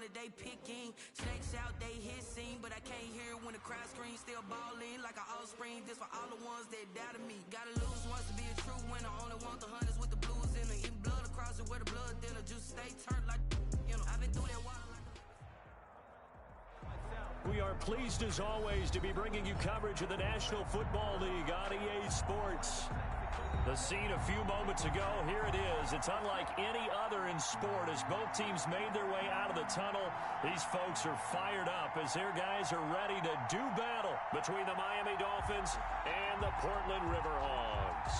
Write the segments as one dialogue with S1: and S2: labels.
S1: that they picking. Snakes out, they hissing, but I can't hear when the crowd screams. Still balling like an offspring. This for all the ones that doubted me. Gotta lose once to be a true winner. Only want the hunters with the blues in it. Eating blood across it where the blood thinner. Juice stay turned like, you know. I've been through that water like.
S2: We are pleased as always to be bringing you coverage of the National Football League on EA Sports. The scene a few moments ago, here it is. It's unlike any other in sport as both teams made their way out of the tunnel. These folks are fired up as their guys are ready to do battle between the Miami Dolphins and the Portland Riverhogs.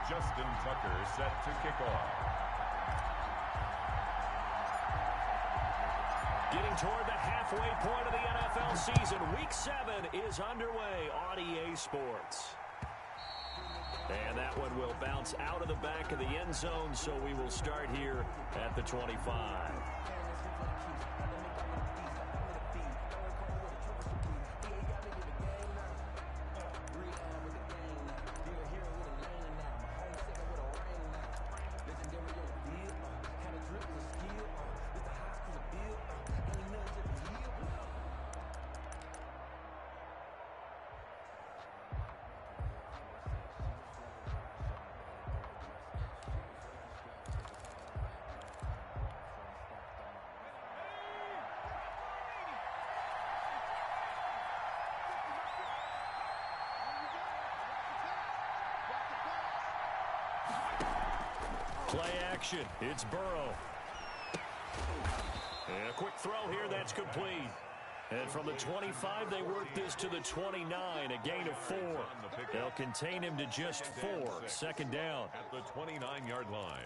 S3: Justin Tucker set to kick off.
S2: Getting toward the halfway point of the NFL season. Week 7 is underway on EA Sports. And that one will bounce out of the back of the end zone, so we will start here at the 25. Play action. It's Burrow. And a quick throw here. That's complete. And from the 25, they work this to the 29, a gain of 4. They'll contain him to just 4. Second down.
S3: At the 29-yard line.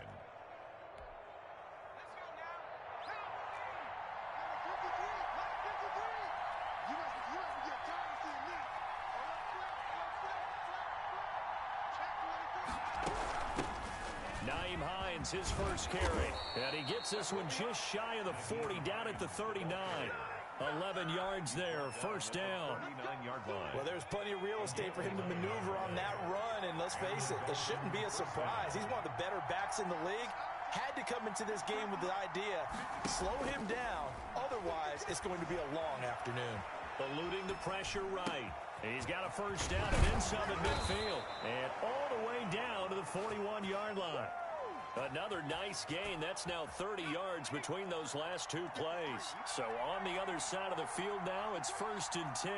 S2: His first carry, and he gets this one just shy of the 40, down at the 39. 11 yards there, first down.
S3: 39-yard line.
S4: Well, there's plenty of real estate for him to maneuver on that run, and let's face it, it shouldn't be a surprise. He's one of the better backs in the league. Had to come into this game with the idea, slow him down, otherwise it's going to be a long afternoon.
S2: Eluding the pressure right. He's got a first down and then some at midfield, and all the way down to the 41-yard line. Another nice gain. That's now 30 yards between those last two plays. So on the other side of the field now, it's 1st and 10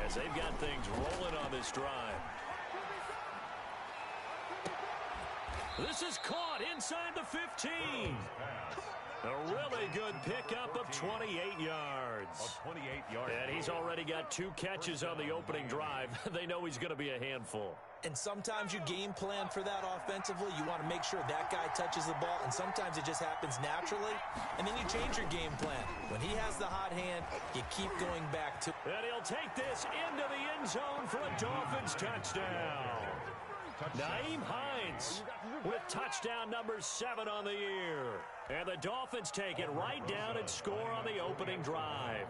S2: as they've got things rolling on this drive. This is caught inside the 15. A really good pickup of 28 yards.
S3: 28 yards.
S2: And he's already got 2 catches on the opening drive. They know he's going to be a handful.
S4: And sometimes you game plan for that offensively. You want to make sure that guy touches the ball, and sometimes it just happens naturally, and then you change your game plan. When he has the hot hand, you keep going back to...
S2: And he'll take this into the end zone for a Dolphins touchdown. Nyheim Hines with touchdown number 7 on the year. And the Dolphins take it right down and score on the opening drive.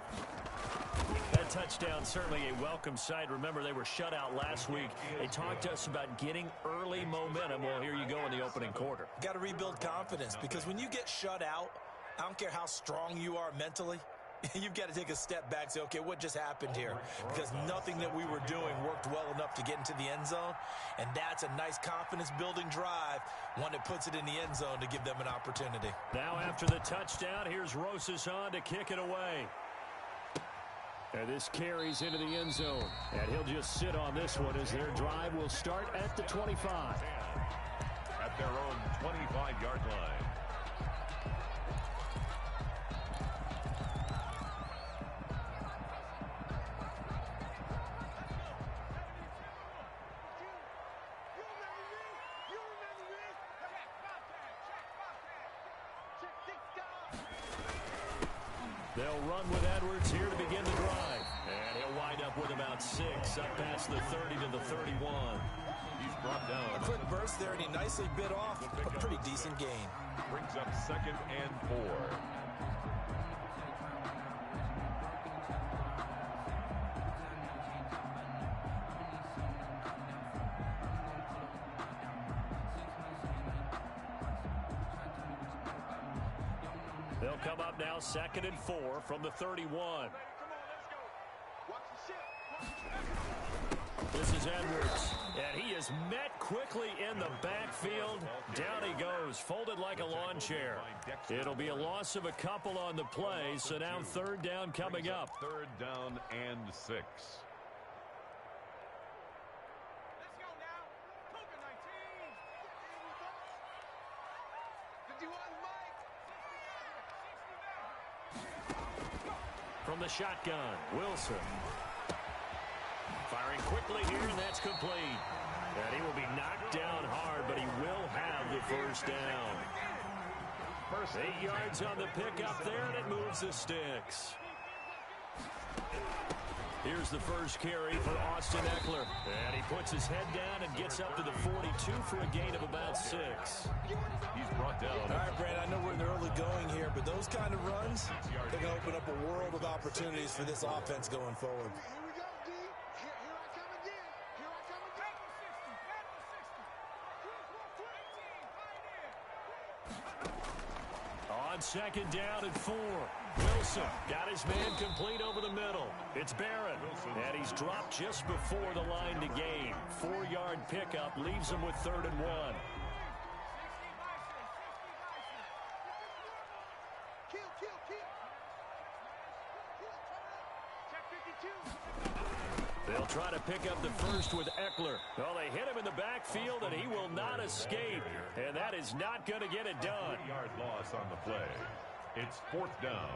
S2: That touchdown certainly a welcome sight. Remember, they were shut out last week. They talked to us about getting early momentum. Well, here you go in the opening quarter.
S4: Got to rebuild confidence, because when you get shut out, I don't care how strong you are mentally, you've got to take a step back and say, okay, what just happened here? Because nothing that we were doing worked well enough to get into the end zone, and that's a nice confidence-building drive, one that puts it in the end zone to give them an opportunity.
S2: Now after the touchdown, here's Rosas on to kick it away. And this carries into the end zone. And he'll just sit on this one as their drive will start at the 25.
S3: At their own 25-yard line.
S2: They'll run with Edwards here to begin the drive. And he'll wind up with about 6, up past the 30 to the 31.
S3: He's brought down.
S4: A quick burst there, and he nicely bit off a pretty decent gain.
S3: Brings up 2nd and 4.
S2: They'll come up now 2nd and 4 from the 31. This is Edwards, and he is met quickly in the backfield. Down he goes, folded like a lawn chair. It'll be a loss of a couple on the play, so now 3rd down coming up.
S3: 3rd down and 6.
S2: From the shotgun, Wilson. Firing quickly here, and that's complete. And he will be knocked down hard, but he will have the 1st down. 8 yards on the pickup there, and it moves the sticks. Here's the first carry for Austin Eckler. And he puts his head down and gets up to the 42 for a gain of about 6.
S3: He's brought down.
S4: All right, Brad, I know we're in the early going here, but those kind of runs, they're going to open up a world of opportunities for this offense going forward.
S5: Here we go, D. Here I come again. Here I come again.
S2: On 2nd down and 4. Wilson got his man complete over the middle. It's Barrett, and he's dropped just before the line to gain. 4-yard pickup leaves him with 3rd and 1. They'll try to pick up the first with Eckler. Well, they hit him in the backfield, and he will not escape. And that is not going to get it done.
S3: 3-yard loss on the play. It's 4th down.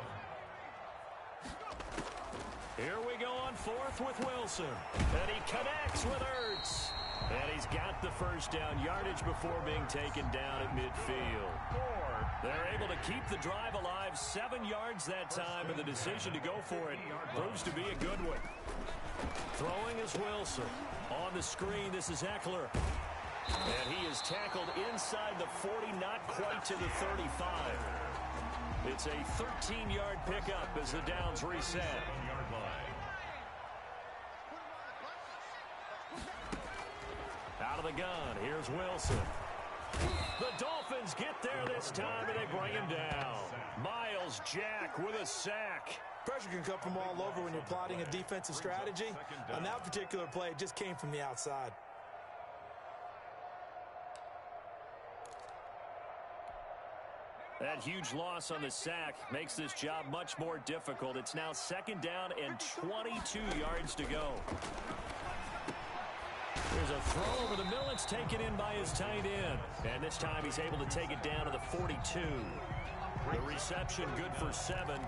S2: Here we go on 4th with Wilson. And he connects with Ertz. And he's got the 1st down yardage before being taken down at midfield. They're able to keep the drive alive. 7 yards that time, and the decision to go for it proves to be a good one. Throwing is Wilson. On the screen, this is Eckler. And he is tackled inside the 40, not quite to the 35. It's a 13-yard pickup as the downs reset. Out of the gun, here's Wilson. The Dolphins get there this time, and they bring him down. Miles Jack with a sack.
S4: Pressure can come from all over when you're plotting a defensive strategy. On that particular play, it just came from the outside.
S2: That huge loss on the sack makes this job much more difficult. It's now 2nd down and 22 yards to go. There's a throw over the middle. It's taken in by his tight end. And this time he's able to take it down to the 42. The reception good for 7.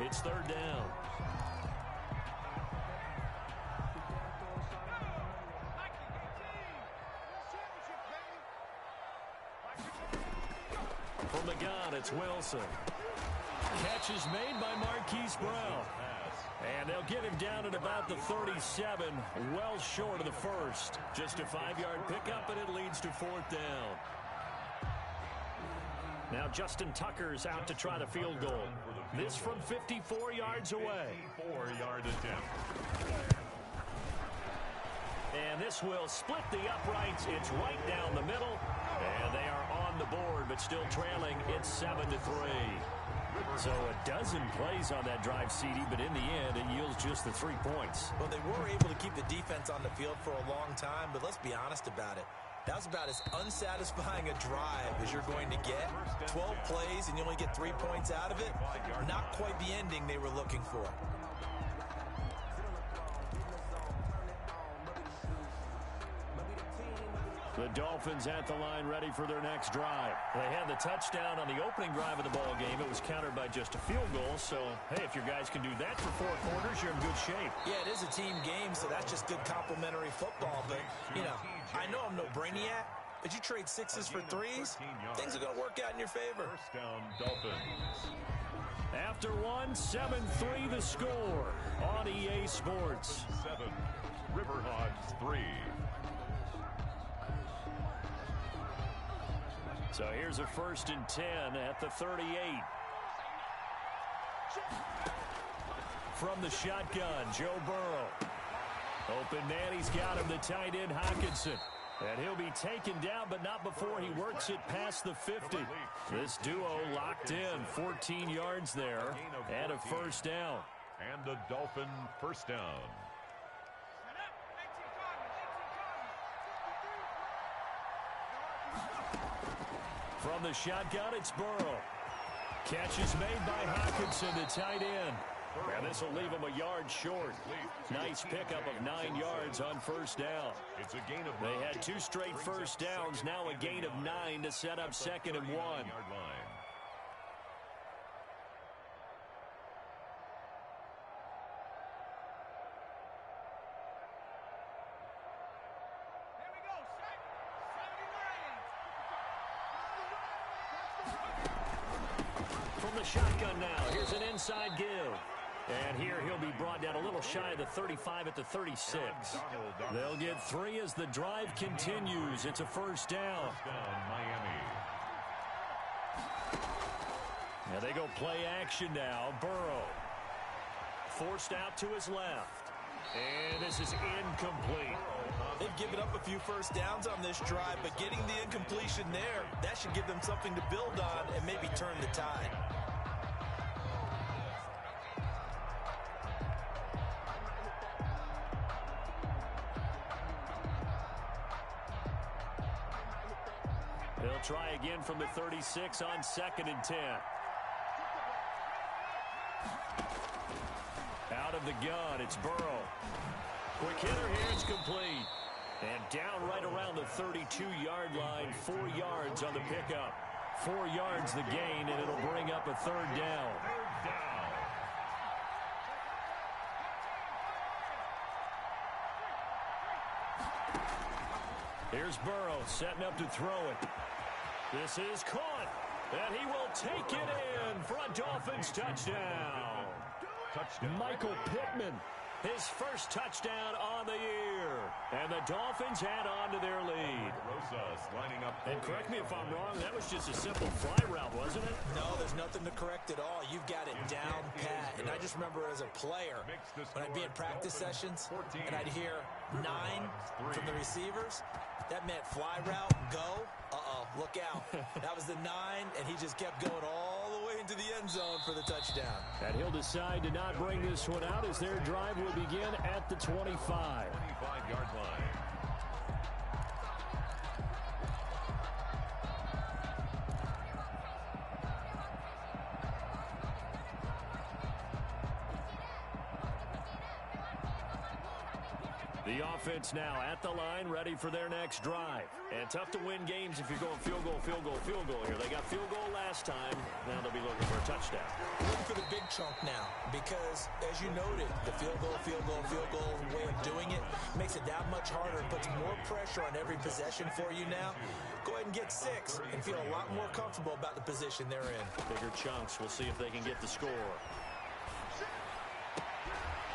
S2: It's 3rd down. From the gun, it's Wilson. Catch is made by Marquise Brown. And they'll get him down at about the 37, well short of the 1st. Just a 5-yard pickup, and it leads to 4th down. Now Justin Tucker's out to try the field goal. This from 54 yards away.
S3: 4-yard attempt.
S2: And this will split the uprights. It's right down the middle. And they are on the board, but still trailing. It's 7-3. So a dozen plays on that drive, CD, but in the end, it yields just the 3 points.
S4: Well, they were able to keep the defense on the field for a long time, but let's be honest about it. That was about as unsatisfying a drive as you're going to get. 12 plays and you only get 3 points out of it. Not quite the ending they were looking for.
S2: The Dolphins at the line ready for their next drive. They had the touchdown on the opening drive of the ball game. It was countered by just a field goal. So, hey, if your guys can do that for 4 quarters, you're in good shape.
S4: Yeah, it is a team game, so that's just good complimentary football. But, you know, I know I'm no brainiac, but you trade 6s for 3s, things are going to work out in your favor.
S3: 1st down, Dolphins.
S2: After 1, 7-3 the score on EA Sports.
S3: 7, Riverhawks 3.
S2: So here's a 1st and 10 at the 38. From the shotgun, Joe Burrow. Open man, he's got him, the tight end, Hockenson. And he'll be taken down, but not before he works it past the 50. This duo locked in, 14 yards there, and a first down.
S3: And the Dolphin first down.
S2: From the shotgun, it's Burrow. Catch is made by Hockenson, the tight end. And this will leave him a yard short. Nice pickup of 9 yards on first down.
S3: It's a gain of
S2: They had 2 straight first downs, now a gain of 9 to set up 2nd and 1. From the shotgun now, here's an inside give. And here he'll be brought down a little shy of the 35 at the 36. They'll get 3 as the drive continues. It's a first down.
S3: Miami.
S2: Now they go play action now. Burrow forced out to his left. And this is incomplete.
S4: They've given up a few first downs on this drive, but getting the incompletion there, that should give them something to build on and maybe turn the tide.
S2: They'll try again from the 36 on 2nd and 10. Out of the gun, it's Burrow. Quick hitter here, it's complete. And down right around the 32-yard line, 4 yards on the pickup. 4 yards the gain, and it'll bring up a third down. Here's Burrow setting up to throw it. This is caught, and he will take it in for a Dolphins touchdown. Michael Pittman, his first touchdown on the year. And the Dolphins add on to their lead.
S3: Lining up.
S2: And correct me if I'm wrong, that was just a simple fly route, wasn't it?
S4: No, there's nothing to correct at all. You've got it down pat. And I just remember as a player, when I'd be in practice sessions, and I'd hear 9 from the receivers, that meant fly route, go. Uh-oh, look out. That was the 9, and he just kept going all the way into the end zone for the touchdown.
S2: And he'll decide to not bring this one out as their drive will begin at the 25.
S3: 25-yard line.
S2: The offense now at the line, ready for their next drive. And tough to win games if you're going field goal, field goal, field goal here. They got field goal last time. Now they'll be looking for a touchdown.
S4: Looking for the big chunk now because, as you noted, the field goal way of doing it makes it that much harder and puts more pressure on every possession for you now. Go ahead and get 6 and feel a lot more comfortable about the position they're in.
S2: Bigger chunks. We'll see if they can get the score.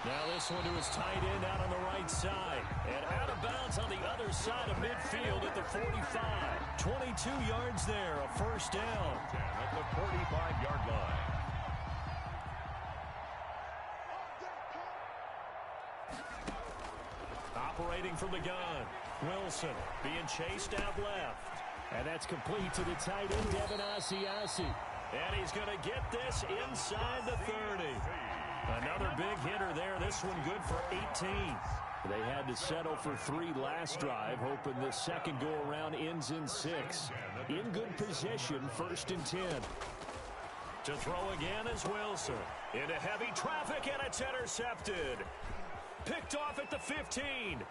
S2: Now this one to his tight end out on the right side. And out of bounds on the other side of midfield at the 45. 22 yards there, a first down.
S3: At the 45-yard line.
S2: Operating from the gun. Wilson being chased out left. And that's complete to the tight end, Devin Asiasi. And he's going to get this inside the 30. Another big hitter there. This one good for 18. They had to settle for 3 last drive, hoping this second go-around ends in 6. In good position, 1st and 10. To throw again is Wilson. Into heavy traffic, and it's intercepted. Picked off at the 15.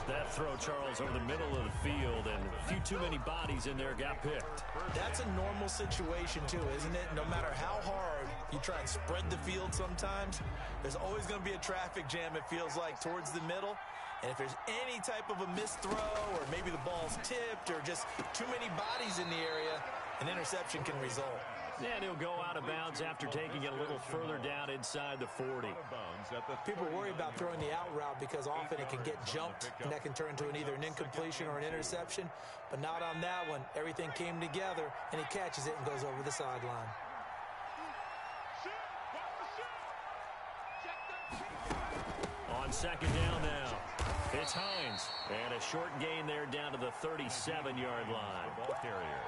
S2: That throw, Charles, over the middle of the field, and a few too many bodies in there got picked.
S4: That's a normal situation, too, isn't it? No matter how hard you try and spread the field sometimes, there's always going to be a traffic jam, it feels like, towards the middle. And if there's any type of a missed throw, or maybe the ball's tipped, or just too many bodies in the area, an interception can result.
S2: And he'll go out of bounds after taking it a little further down inside the 40.
S4: People worry about throwing the out route because often it can get jumped, and that can turn into either an incompletion or an interception. But not on that one. Everything came together, and he catches it and goes over the sideline.
S2: On second down now. It's Hines. And a short gain there down to the 37-yard line.
S3: Ball carrier.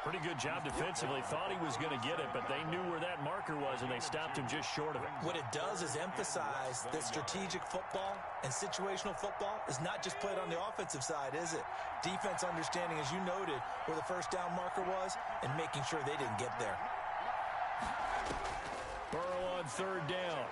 S2: Pretty good job defensively. Thought he was going to get it, but they knew where that marker was, and they stopped him just short of it.
S4: What it does is emphasize that strategic football and situational football is not just played on the offensive side, is it? Defense understanding, as you noted, where the first down marker was and making sure they didn't get there.
S2: Burrow on third down.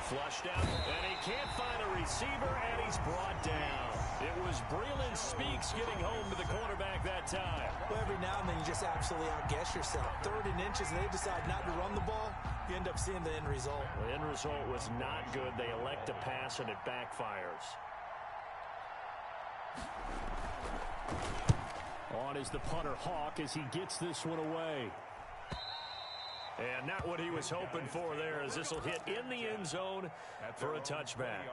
S2: Flushed out, and he can't find a receiver, and he's brought down. It was Breeland Speaks getting home to the quarterback that time.
S4: Well, every now and then you just absolutely outguess yourself. 3rd and inches, and they decide not to run the ball. You end up seeing the end result.
S2: The end result was not good. They elect to pass, and it backfires. On is the punter Hawk as he gets this one away. And not what he was hoping for there, as this will hit in the end zone for a touchback.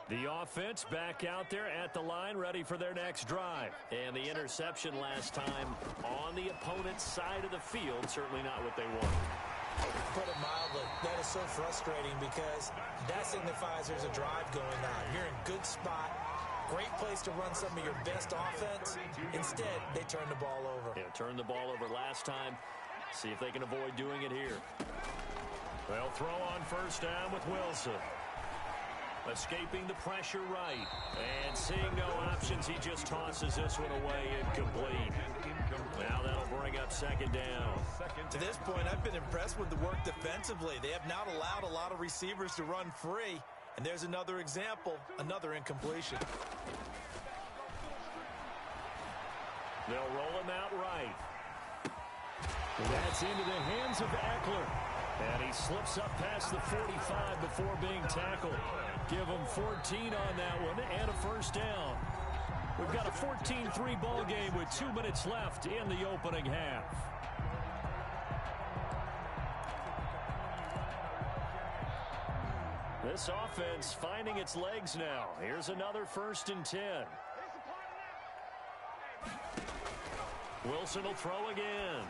S2: The offense back out there at the line, ready for their next drive. And the interception last time on the opponent's side of the field, certainly not what they want.
S4: Put it mildly, that is so frustrating because that signifies there's a drive going on. You're in good spot, great place to run some of your best offense. Instead, they turn the ball over.
S2: Yeah, turned the ball over last time. See if they can avoid doing it here. They'll throw on first down with Wilson. Escaping the pressure right. And seeing no options, he just tosses this one away incomplete. Now that'll bring up second down.
S4: To this point, I've been impressed with the work defensively. They have not allowed a lot of receivers to run free. And there's another example, another incompletion.
S2: They'll roll him out right. That's into the hands of Eckler. And he slips up past the 45 before being tackled. Give him 14 on that one and a first down. We've got a 14-3 ball game with 2 minutes left in the opening half. This offense finding its legs now. Here's another 1st and 10. Wilson will throw again.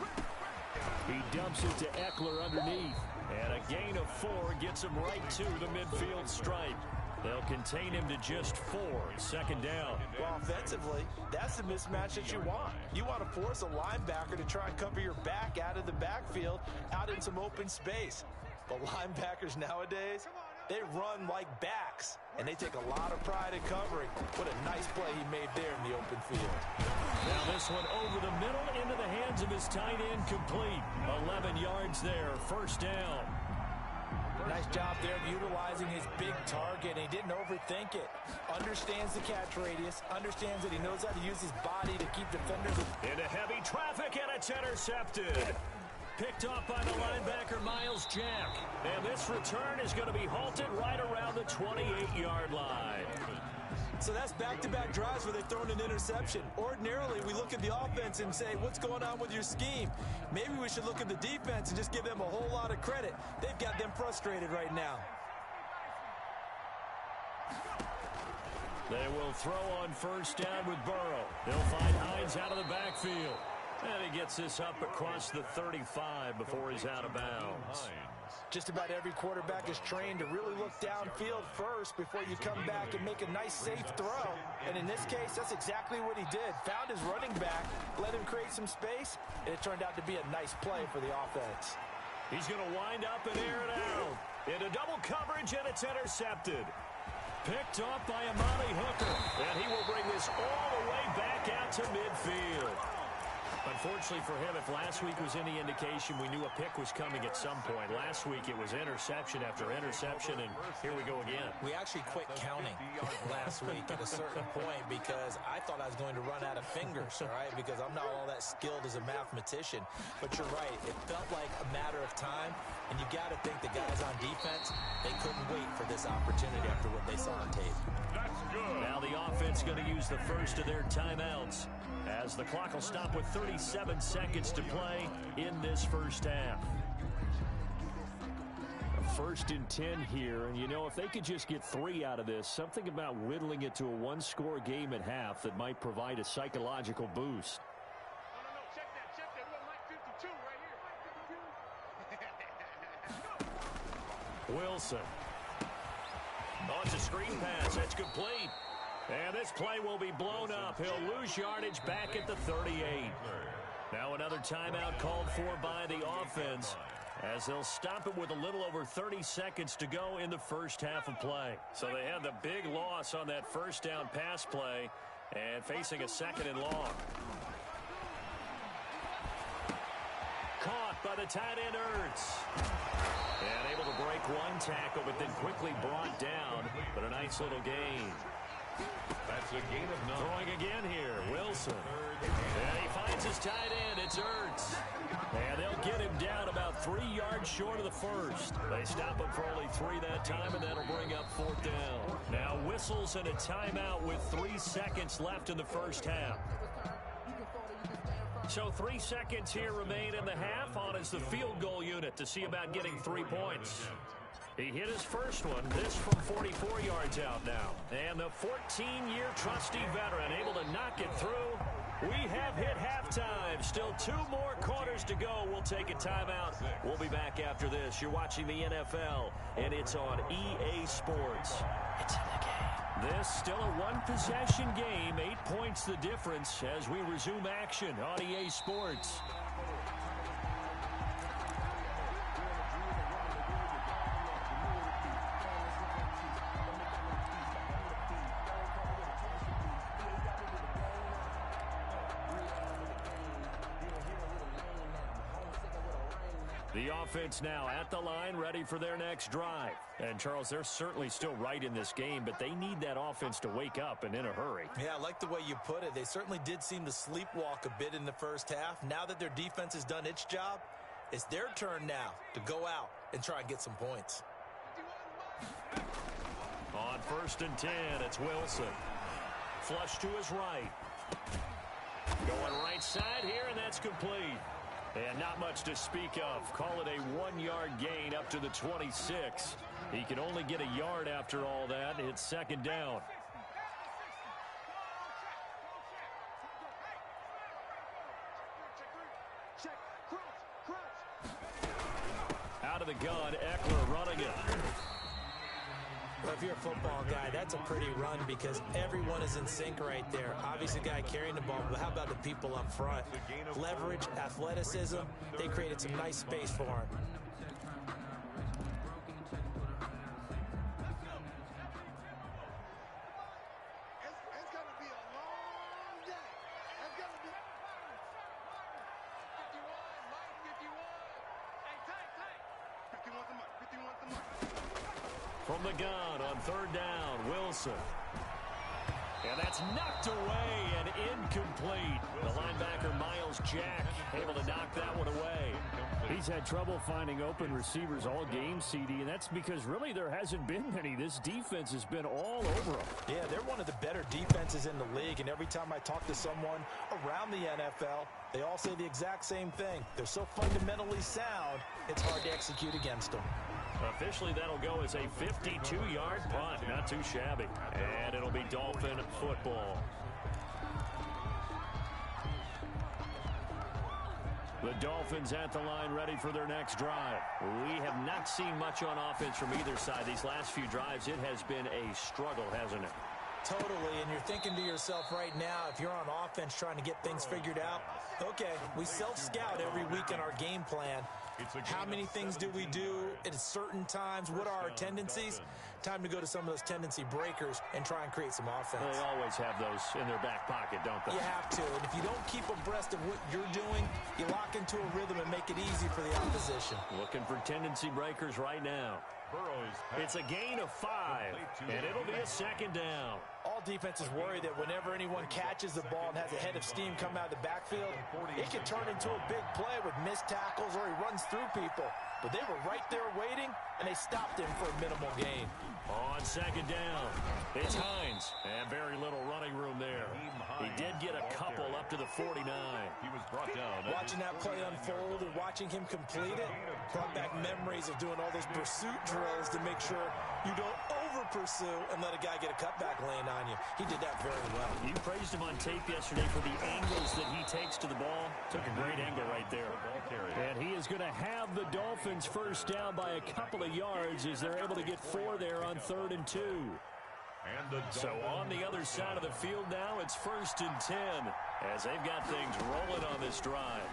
S2: He dumps it to Eckler underneath. And a gain of 4 gets him right to the midfield stripe. They'll contain him to just 4. Second down.
S4: Well, offensively, that's the mismatch that you want. You want to force a linebacker to try and cover your back out of the backfield, out in some open space. But linebackers nowadays, they run like backs, and they take a lot of pride in covering. What a nice play he made there in the open field.
S2: Now this one over the middle into the hands of his tight end, complete. 11 yards there, first down.
S4: Nice job there of utilizing his big target, and he didn't overthink it. Understands the catch radius, understands that he knows how to use his body to keep defenders.
S2: Into heavy traffic, and it's intercepted. Picked off by the linebacker, Miles Jack. And this return is going to be halted right around the 28-yard line.
S4: So that's back-to-back drives where they've thrown an interception. Ordinarily, we look at the offense and say, what's going on with your scheme? Maybe we should look at the defense and just give them a whole lot of credit. They've got them frustrated right now.
S2: They will throw on first down with Burrow. They'll find Hines out of the backfield. And he gets this up across the 35 before he's out of bounds.
S4: Just about every quarterback is trained to really look downfield first before you come back and make a nice, safe throw. And in this case, that's exactly what he did. Found his running back, let him create some space, and it turned out to be a nice play for the offense.
S2: He's going to wind up and air it out. Into double coverage, and it's intercepted. Picked off by Amani Hooker. And he will bring this all the way back out to midfield. Unfortunately for him, if last week was any indication, we knew a pick was coming at some point. Last week, it was interception after interception, and here we go again.
S4: We actually quit counting last week at a certain point because I thought I was going to run out of fingers, all right, because I'm not all that skilled as a mathematician. But you're right. It felt like a matter of time, and you got to think the guys on defense, they couldn't wait for this opportunity after what they saw on tape.
S3: That's good.
S2: Now the offense going to use the first of their timeouts as the clock will stop with 37 seconds to play in this first half. A 1st and 10 here, and you know, if they could just get 3 out of this, something about whittling it to a one-score game at half that might provide a psychological boost. Wilson. Oh, it's a screen pass. That's complete. And this play will be blown up. He'll lose yardage back at the 38. Now another timeout called for by the offense, as they'll stop it with a little over 30 seconds to go in the first half of play. So they had the big loss on that first down pass play and facing a second and long. Caught by the tight end Ertz. And able to break one tackle, but then quickly brought down. But a nice little gain.
S3: That's a gain of 9.
S2: Throwing again here, Wilson. And he finds his tight end. It's Ertz. And they'll get him down about 3 yards short of the first. They stop him for only 3 that time, and that'll bring up 4th down. Now whistles and a timeout with 3 seconds left in the first half. So 3 seconds here remain in the half. On is the field goal unit to see about getting 3 points. He hit his first one, this from 44 yards out now. And the 14-year trusty veteran able to knock it through. We have hit halftime. Still 2 more quarters to go. We'll take a timeout. We'll be back after this. You're watching the NFL, and it's on EA Sports. It's in the game. This still a one-possession game. 8 points the difference as we resume action on EA Sports. The offense now at the line, ready for their next drive. And, Charles, they're certainly still right in this game, but they need that offense to wake up and in a hurry.
S4: Yeah, I like the way you put it. They certainly did seem to sleepwalk a bit in the first half. Now that their defense has done its job, it's their turn now to go out and try and get some points.
S2: On 1st and 10, it's Wilson. Flush to his right. Going right side here, and that's complete. And not much to speak of. Call it a 1-yard gain up to the 26. He can only get a yard after all that. It's 2nd down. Out of the gun, Eckler running it.
S4: Well, if you're a football guy, that's a pretty run because everyone is in sync right there. Obviously, the guy carrying the ball, but how about the people up front? Leverage, athleticism, they created some nice space for him.
S5: It's going to be a long day. It's going to be 51, Mike, 51. Hey, tight. 51's the mark. 51's the mark.
S2: From the gun on 3rd down, Wilson. And that's knocked away and incomplete. The linebacker, Miles Jack, able to knock that one away.
S6: He's had trouble finding open receivers all game, CD, and that's because really there hasn't been many. This defense has been all over them.
S4: Yeah, they're one of the better defenses in the league, and every time I talk to someone around the NFL, they all say the exact same thing. They're so fundamentally sound, it's hard to execute against them.
S2: Officially, that'll go as a 52-yard punt. Not too shabby. And it'll be Dolphin football. The Dolphins at the line ready for their next drive. We have not seen much on offense from either side. These last few drives, it has been a struggle, hasn't it?
S4: Totally, and you're thinking to yourself right now, if you're on offense trying to get things figured out, okay, we self-scout every week in our game plan. How many things do we do at certain times? What are our tendencies? Time to go to some of those tendency breakers and try and create some offense.
S2: They always have those in their back pocket, don't they?
S4: You have to, and if you don't keep abreast of what you're doing, you lock into a rhythm and make it easy for the opposition.
S2: Looking for tendency breakers right now. It's a gain of 5, and it'll be a 2nd down.
S4: All defenses worry that whenever anyone catches the ball and has a head of steam come out of the backfield, it can turn into a big play with missed tackles or he runs through people. But they were right there waiting, and they stopped him for a minimal gain.
S2: On 2nd down, It's Hines, and very little running room there. He did get a couple up to the 49.
S3: He was brought down.
S4: Watching that play unfold and watching him complete it brought back memories of doing all those pursuit drills to make sure you don't over-pursue and let a guy get a cutback lane on you. He did that very well.
S2: You praised him on tape yesterday for the angles that he takes to the ball. Took a great angle right there.
S6: And he is going to have the Dolphins first down by a couple of yards as they're able to get 4 there on 3rd and 2.
S2: So on the other side of the field now, it's 1st and 10 as they've got things rolling on this drive.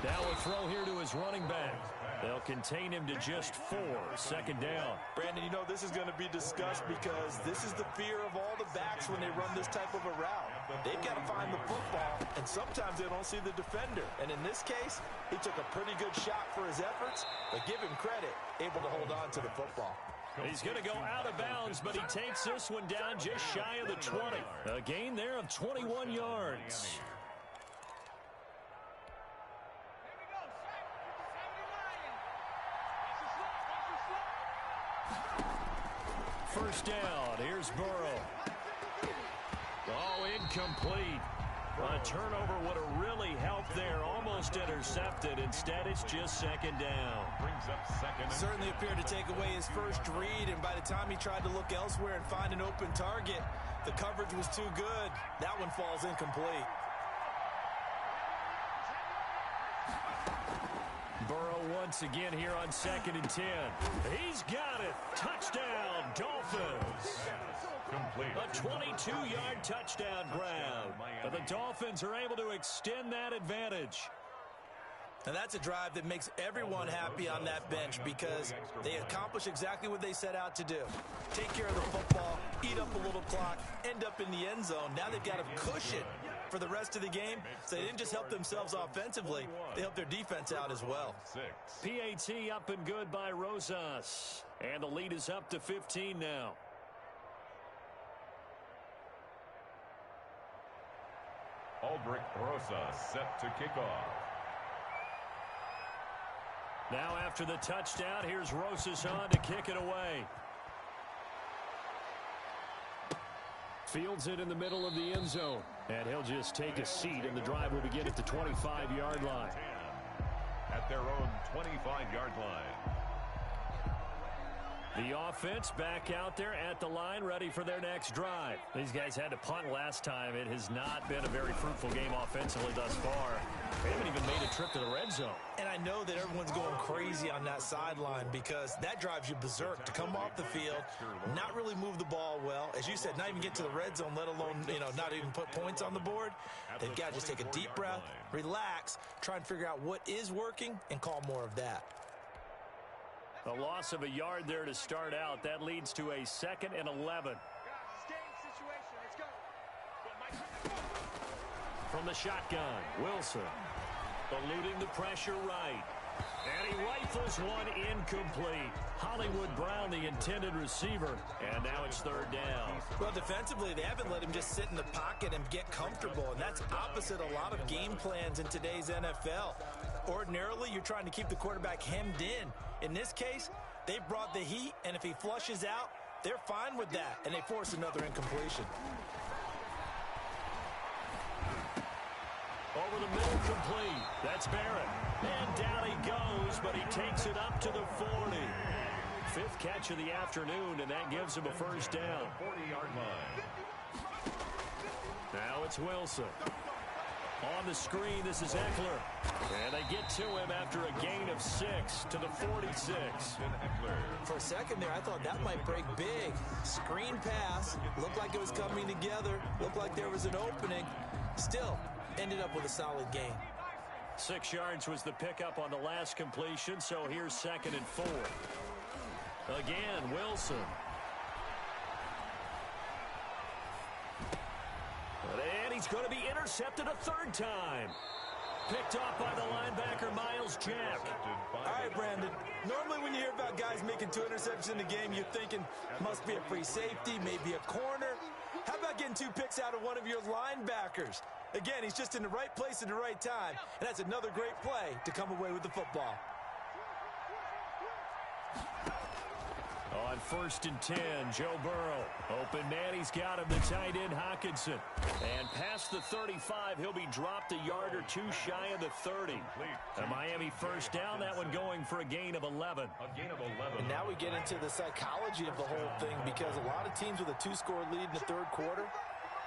S2: Now a throw here to his running back. They'll contain him to just 4. 2nd down.
S4: Brandon, you know this is going to be discussed because this is the fear of all the backs when they run this type of a route. They've got to find the football, and sometimes they don't see the defender. And in this case, he took a pretty good shot for his efforts, but give him credit, able to hold on to the football.
S2: He's going to go out of bounds, but he takes this one down just shy of the 20. A gain there of 21 yards. First down. Here's Burrow. Oh, incomplete. A turnover would have really helped there. Almost intercepted. Instead, it's just 2nd down.
S3: Brings up 2nd.
S4: Certainly appeared to take away his first read, and by the time he tried to look elsewhere and find an open target, the coverage was too good. That one falls incomplete.
S2: Burrow once again here on 2nd and 10. He's got it. Touchdown, Dolphins.
S3: Complete.
S2: A 22-yard touchdown grab. But the Dolphins are able to extend that advantage.
S4: And that's a drive that makes everyone happy on that bench because they accomplish exactly what they set out to do. Take care of the football, eat up a little clock, end up in the end zone. Now they've got a cushion for the rest of the game. So they didn't just help themselves offensively, they helped their defense out as well.
S2: PAT up and good by Rosas. And the lead is up to 15 now.
S3: Aldrich Rosas set to kick off.
S2: Now after the touchdown, here's Rosas on to kick it away.
S6: Fields it in the middle of the end zone. And he'll just take a seat, and the drive will begin at the 25-yard line.
S3: At their own 25-yard line.
S2: The offense back out there at the line, ready for their next drive. These guys had to punt last time. It has not been a very fruitful game offensively thus far. They haven't even made a trip to the red zone.
S4: And I know that everyone's going crazy on that sideline because that drives you berserk to come off the field, not really move the ball well. As you said, not even get to the red zone, let alone, not even put points on the board. They've got to just take a deep breath, relax, try and figure out what is working, and call more of that.
S2: A loss of a yard there to start out. That leads to a 2nd and 11. From the shotgun, Wilson eluding the pressure right. And he rifles one incomplete. Hollywood Brown, the intended receiver. And now it's 3rd down.
S4: Well, defensively, they haven't let him just sit in the pocket and get comfortable. And that's opposite a lot of game plans in today's NFL. Ordinarily, you're trying to keep the quarterback hemmed in. In this case, they brought the heat, and if he flushes out, they're fine with that. And they force another incompletion.
S2: Over the middle, complete. That's Barrett. And down he goes, but he takes it up to the 40. 5th catch of the afternoon, and that gives him a first down.
S3: 40-yard line.
S2: Now it's Wilson. On the screen, this is Eckler. And they get to him after a gain of 6 to the 46.
S4: For a second there, I thought that might break big. Screen pass. Looked like it was coming together. Looked like there was an opening. Still, ended up with a solid gain.
S2: 6 yards was the pickup on the last completion, so here's 2nd and 4. Again, Wilson. And he's going to be intercepted a 3rd time. Picked off by the linebacker, Miles Jack.
S4: All right, Brandon. Normally when you hear about guys making 2 interceptions in the game, you're thinking must be a free safety, maybe a corner. How about getting 2 picks out of one of your linebackers? Again, he's just in the right place at the right time, and that's another great play to come away with the football.
S2: On 1st and 10, Joe Burrow. Open man, he's got him, the tight end, Hockenson. And past the 35, he'll be dropped a yard or two shy of the 30. A Miami first down, that one going for a gain of 11.
S4: And now we get into the psychology of the whole thing, because a lot of teams with a 2-score lead in the third quarter,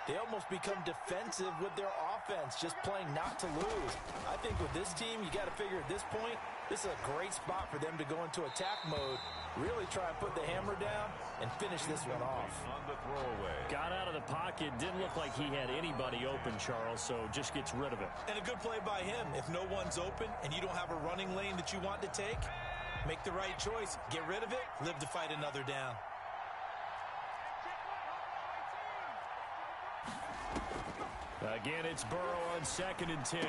S4: they almost become defensive with their offense, just playing not to lose. I think with this team, you got to figure at this point, this is a great spot for them to go into attack mode, really try and put the hammer down and finish this one off.
S3: On the throwaway.
S2: Got out of the pocket, didn't look like he had anybody open, Charles, so just gets rid of it.
S4: And a good play by him. If no one's open and you don't have a running lane that you want to take, make the right choice. Get rid of it, live to fight another down.
S2: Again, it's Burrow on 2nd and 10.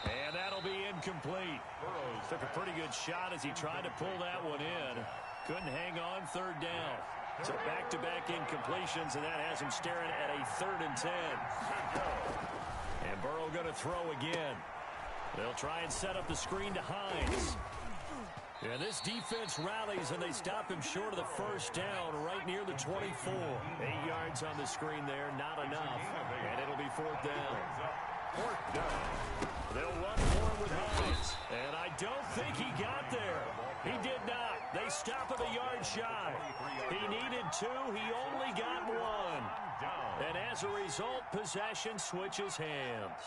S2: And that'll be incomplete. Burrow took a pretty good shot as he tried to pull that one in. Couldn't hang on 3rd down. So back-to-back incompletions, and that has him staring at a 3rd and 10. And Burrow going to throw again. They'll try and set up the screen to Hines. And this defense rallies, and they stop him short of the first down right near the 24. 8 yards on the screen there, not enough. And it'll be 4th down.
S3: 4th down.
S2: They'll run for it with Hines. And I don't think he got there. He did not. They stop him a yard shy. He needed 2. He only got 1. And as a result, possession switches hands.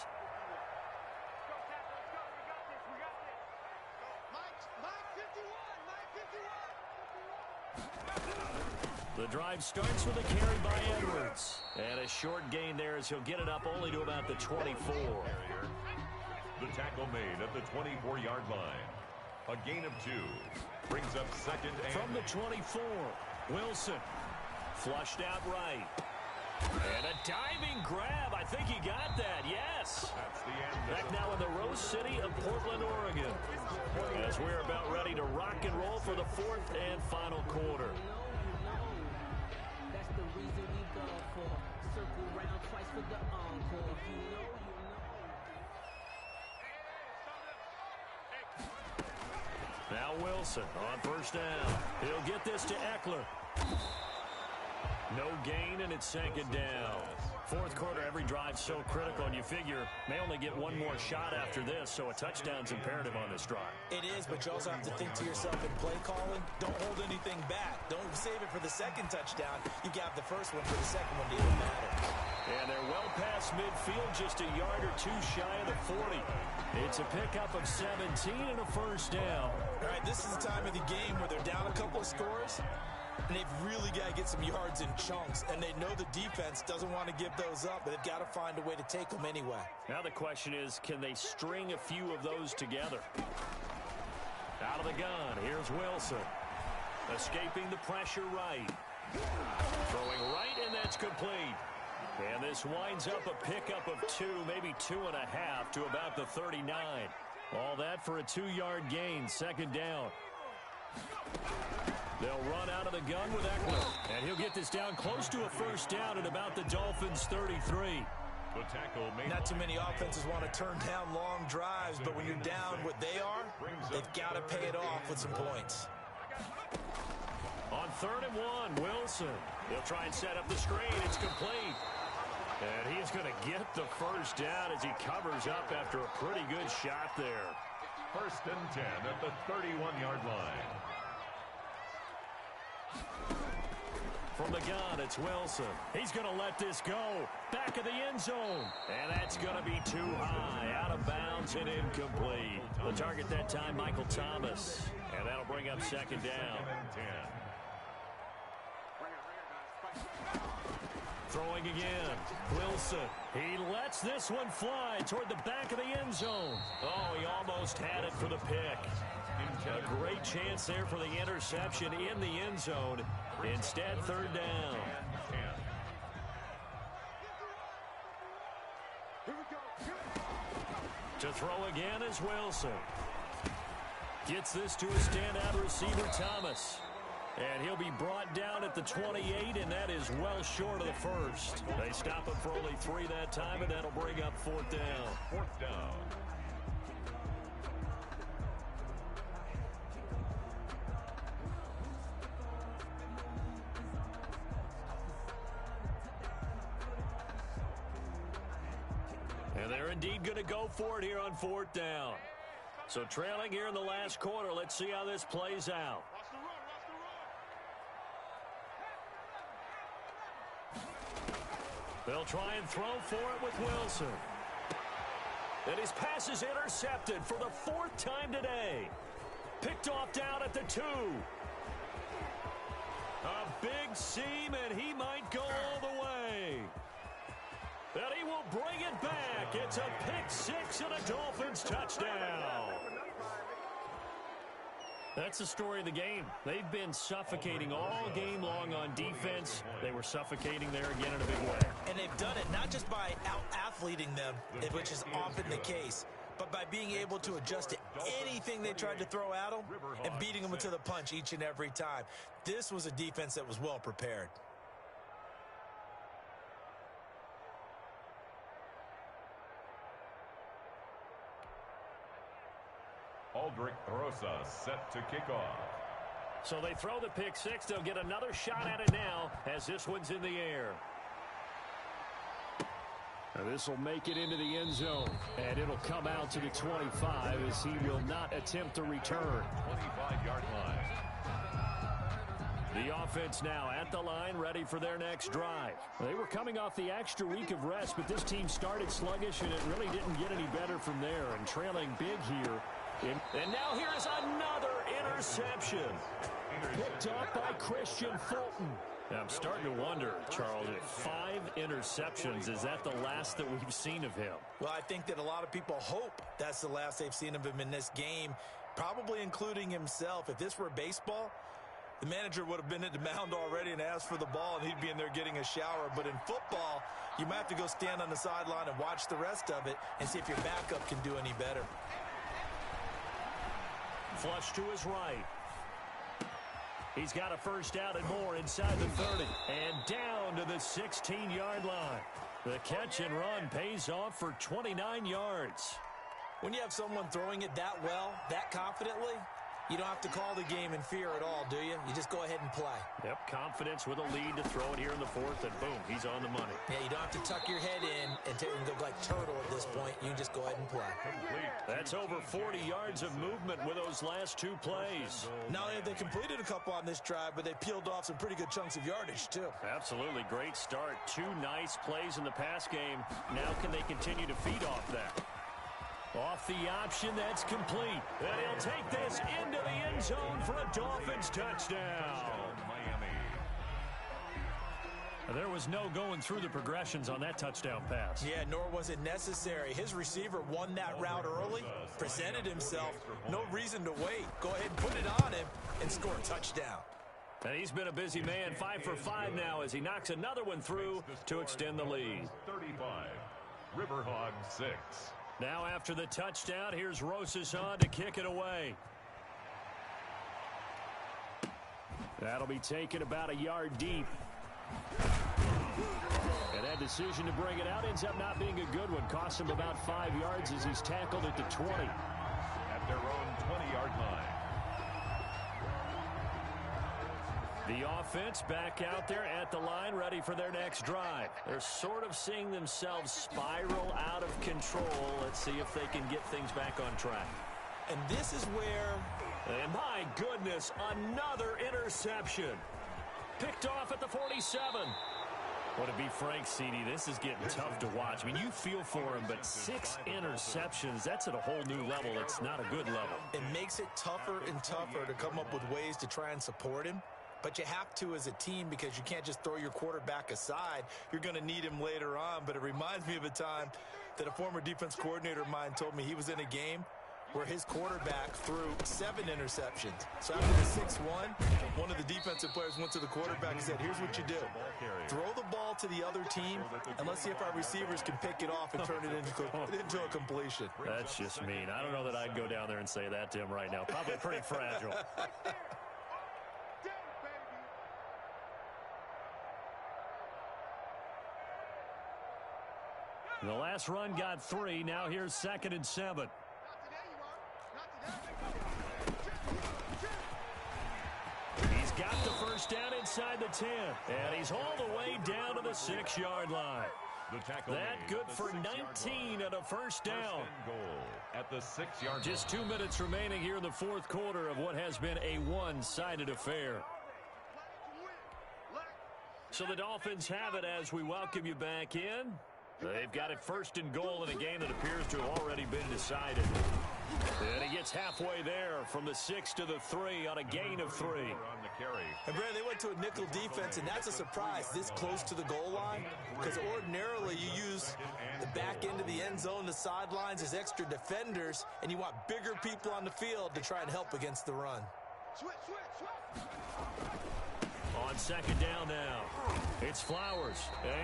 S2: The drive starts with a carry by Edwards. And a short gain there as he'll get it up only to about the 24.
S3: The tackle made at the 24-yard line. A gain of 2. Brings up 2nd and...
S2: From the 24, Wilson. Flushed out right. And a diving grab. I think he got that. Yes.
S3: That's the end.
S2: Back now in the Rose City of Portland, Oregon. As we're about ready to rock and roll for the 4th and final quarter. Now Wilson on 1st down. He'll get this to Eckler. No gain, and it's 2nd down. 4th quarter, every drive so critical, and you figure may only get one more shot after this, so a touchdown's imperative on this drive.
S4: It is, but you also have to think to yourself in play calling, don't hold anything back. Don't save it for the 2nd touchdown. You got the first one for the 2nd one to even matter.
S2: And they're well past midfield, just a yard or 2 shy of the 40. It's a pickup of 17 and a 1st down.
S4: All right, this is the time of the game where they're down a couple of scores, and they've really got to get some yards in chunks, and they know the defense doesn't want to give those up, but they've got to find a way to take them anyway.
S2: Now the question is, can they string a few of those together? Out of the gun, here's Wilson. Escaping the pressure right. Throwing right, and that's complete. And this winds up a pickup of 2, maybe 2.5 to about the 39. All that for a 2-yard gain, 2nd down. They'll run out of the gun with Eckler. And he'll get this down close to a 1st down at about the Dolphins' 33.
S3: The tackle made.
S4: Not too many offenses want to turn down long drives, but when you're down what they are, they've got to pay it off with some points.
S2: On 3rd and 1, Wilson. He'll try and set up the screen. It's complete. And he's going to get the 1st down as he covers up after a pretty good shot there.
S3: 1st and 10 at the 31-yard line.
S2: From the gun, it's Wilson. He's going to let this go. Back of the end zone. And that's going to be too high. Out of bounds and incomplete. The target that time, Michael Thomas. And that'll bring up 2nd down.
S3: 10.
S2: Throwing again. Wilson. He lets this one fly toward the back of the end zone. Oh, he almost had it for the pick. A great chance there for the interception in the end zone. Instead, 3rd down. To throw again is Wilson. Gets this to a standout receiver, Thomas. And he'll be brought down at the 28, and that is well short of the 1st. They stop him for only 3 that time, and that'll bring up 4th down.
S3: 4th down.
S2: They're indeed going to go for it here on 4th down. So trailing here in the last quarter. Let's see how this plays out. They'll try and throw for it with Wilson. And his pass is intercepted for the 4th time today. Picked off down at the 2. A big seam, and he might go all the way. And he will bring it back. It's a pick 6 and a Dolphins touchdown. That's the story of the game. They've been suffocating all game long on defense. They were suffocating there again in a big way.
S4: And they've done it not just by out-athleting them, which is often the case, but by being able to adjust to anything they tried to throw at them and beating them to the punch each and every time. This was a defense that was well prepared.
S3: Aldrich Rosa set to kick off.
S2: So they throw the pick 6. They'll get another shot at it now as this one's in the air.
S6: This will make it into the end zone, and it'll come out to the 25 as he will not attempt to return.
S3: 25-yard line.
S2: The offense now at the line, ready for their next drive.
S6: They were coming off the extra week of rest, but this team started sluggish, and it really didn't get any better from there. And trailing big here.
S2: And now here is another interception.
S6: Picked up by Christian Fulton.
S2: I'm starting to wonder, Charles, if 5 interceptions, is that the last that we've seen of him?
S4: Well, I think that a lot of people hope that's the last they've seen of him in this game, probably including himself. If this were baseball, the manager would have been at the mound already and asked for the ball, and he'd be in there getting a shower. But in football, you might have to go stand on the sideline and watch the rest of it and see if your backup can do any better.
S2: Flush to his right. He's got a first down and more inside the 30. And down to the 16-yard line. The catch and run pays off for 29 yards.
S4: When you have someone throwing it that well, that confidently, you don't have to call the game in fear at all, do you? You just go ahead and play.
S2: Yep, confidence with a lead to throw it here in the 4th, and boom, he's on the money.
S4: Yeah, you don't have to tuck your head in and go like turtle at this point. You can just go ahead and play.
S2: That's over 40 yards of movement with those last 2 plays.
S4: Not only have they completed a couple on this drive, but they peeled off some pretty good chunks of yardage, too.
S2: Absolutely, great start. 2 nice plays in the pass game. Now can they continue to feed off that? Off the option, that's complete. And he'll take this into the end zone for a Dolphins touchdown.
S3: Miami.
S2: There was no going through the progressions on that touchdown pass.
S4: Yeah, nor was it necessary. His receiver won that route early, presented himself. No reason to wait. Go ahead and put it on him and score a touchdown.
S2: And he's been a busy man, 5 for 5 now as he knocks another one through to extend the lead.
S3: 35. Riverhog 6.
S2: Now after the touchdown, here's Rosas on to kick it away.
S6: That'll be taken about a yard deep. And that decision to bring it out ends up not being a good one. Costs him about 5 yards as he's tackled at the 20.
S3: At their own 20-yard line.
S2: The offense back out there at the line, ready for their next drive. They're sort of seeing themselves spiral out of control. Let's see if they can get things back on track.
S4: And this is where...
S2: And my goodness, another interception. Picked off at the 47. Well, to be frank, CD, this is getting tough to watch. I mean, you feel for him, but 6 interceptions, that's at a whole new level. It's not a good level.
S4: It makes it tougher and tougher to come up with ways to try and support him. But you have to as a team because you can't just throw your quarterback aside. You're going to need him later on. But it reminds me of a time that a former defense coordinator of mine told me he was in a game where his quarterback threw 7 interceptions. So after the 6-1, one of the defensive players went to the quarterback and said, here's what you do. Throw the ball to the other team, and let's see if our receivers can pick it off and turn it into a completion.
S2: That's just mean. I don't know that I'd go down there and say that to him right now. Probably pretty fragile. The last run got 3. Now here's 2nd and 7. He's got the first down inside the 10. And he's all the way down to the 6-yard line.
S3: The tackle
S2: That
S3: made
S2: good
S3: at the
S2: for
S3: 6-yard
S2: 19
S3: line.
S2: and a first down.
S3: First and goal at the 6-yard
S2: Just 2 minutes remaining here in the fourth quarter of what has been a one-sided affair. So the Dolphins have it as we welcome you back in. They've got it first and goal in a game that appears to have already been decided. And he gets halfway there from the 6 to the 3 on a gain of 3.
S4: And Brad, they went to a nickel defense, and that's a surprise this close to the goal line, because ordinarily you use the back end of the end zone, the sidelines as extra defenders, and you want bigger people on the field to try and help against the run.
S2: On second down now, it's Flowers.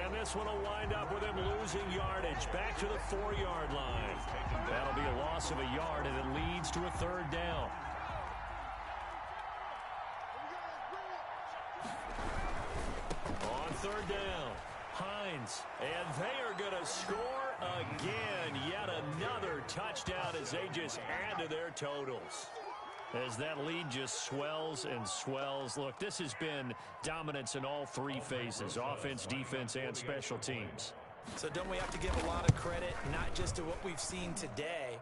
S2: And this one will wind up with him losing yardage back to the 4-yard line. That'll be a loss of a yard, and it leads to a third down. On third down, Hines. And they are going to score again. Yet another touchdown as they just add to their totals. As that lead just swells and swells. Look, this has been dominance in all three phases, offense, defense, and special teams.
S4: So don't we have to give a lot of credit, not just to what we've seen today,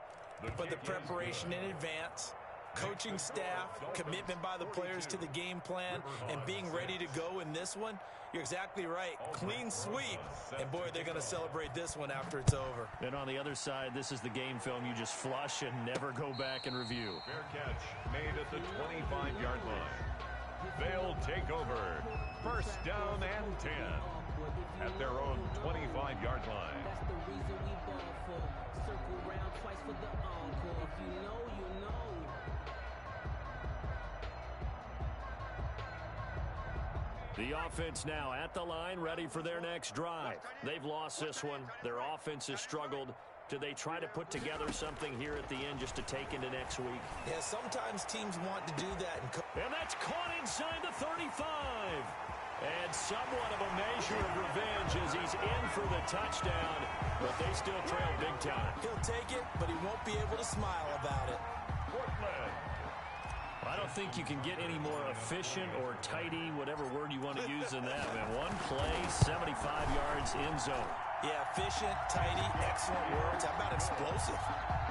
S4: but the preparation in advance, coaching staff, commitment by the players to the game plan, and being ready to go in this one? You're exactly right. Clean sweep. And, boy, they're going to celebrate this one after it's over.
S2: And on the other side, this is the game film you just flush and never go back and review.
S3: Fair catch made at the 25-yard line. They'll take over. First down and 10 at their own 25-yard line.
S7: That's the reason we ball for. Circle round twice for the encore. If you know, you know.
S2: The offense now at the line, ready for their next drive. They've lost this one. Their offense has struggled. Do they try to put together something here at the end just to take into next week?
S4: Yeah, sometimes teams want to do that.
S2: And that's caught inside the 35. And somewhat of a measure of revenge as he's in for the touchdown, but they still trail big time.
S4: He'll take it, but he won't be able to smile about it.
S2: I don't think you can get any more efficient or tidy, whatever word you want to use in that, man. One play, 75 yards in zone.
S4: Yeah, efficient, tidy, excellent words. How about explosive?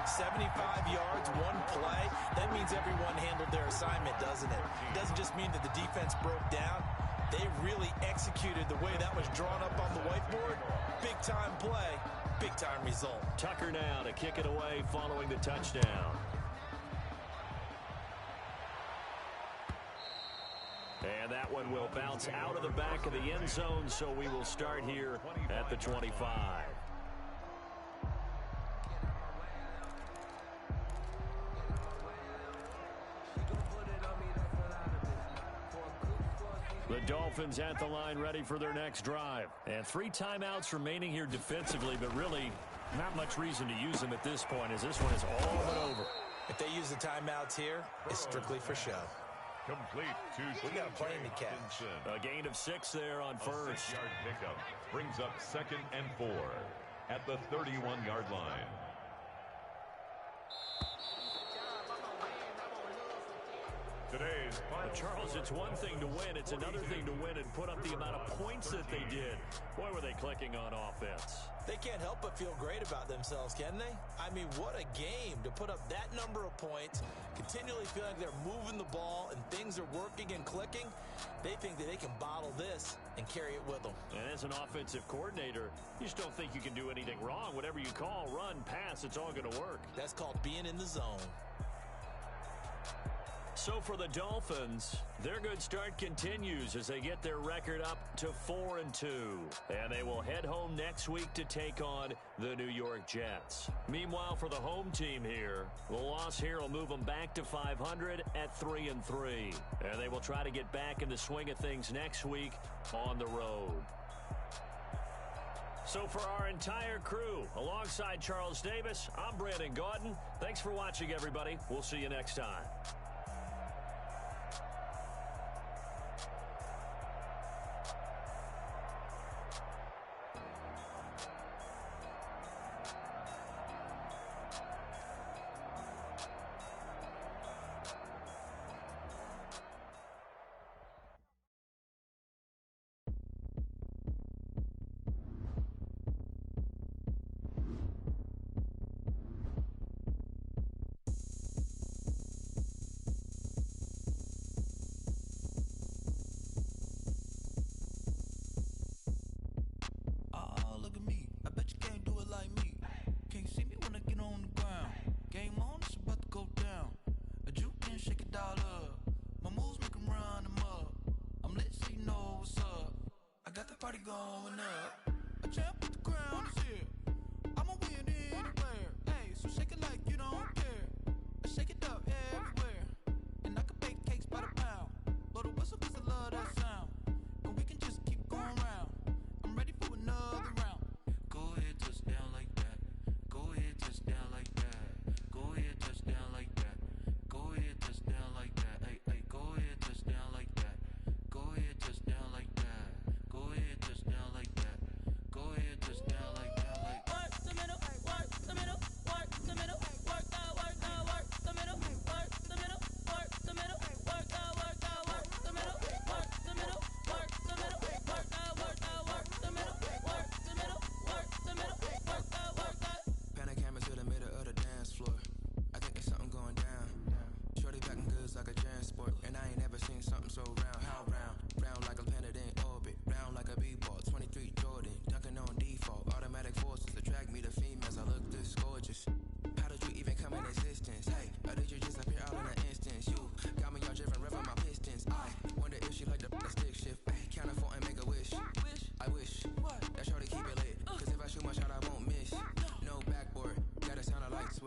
S4: 75 yards, one play. That means everyone handled their assignment, doesn't it? It doesn't just mean that the defense broke down. They really executed the way that was drawn up on the whiteboard. Big-time play, big-time result.
S2: Tucker now to kick it away following the touchdown. And that one will bounce out of the back of the end zone, so we will start here at the 25. The Dolphins at the line ready for their next drive. And 3 timeouts remaining here defensively, but really not much reason to use them at this point as this one is all but over.
S4: If they use the timeouts here, it's strictly for show.
S3: Complete to
S4: We got a plane to catch.
S2: A gain of 6 there on first.
S3: 6-yard pickup brings up 2nd and 4 at the 31-yard line. Today's final
S2: Charles, it's one thing to win. It's another thing to win and put up the amount of points that they did. Boy, were they clicking on offense.
S4: They can't help but feel great about themselves, can they? I mean, what a game to put up that number of points, continually feeling like they're moving the ball and things are working and clicking. They think that they can bottle this and carry it with them.
S2: And as an offensive coordinator, you just don't think you can do anything wrong. Whatever you call, run, pass, it's all going to work.
S4: That's called being in the zone.
S2: So for the Dolphins, their good start continues as they get their record up to 4-2. And they will head home next week to take on the New York Jets. Meanwhile, for the home team here, the loss here will move them back to 500 at 3-3. And they will try to get back in the swing of things next week on the road. So for our entire crew, alongside Charles Davis, I'm Brandon Gaudin. Thanks for watching, everybody. We'll see you next time.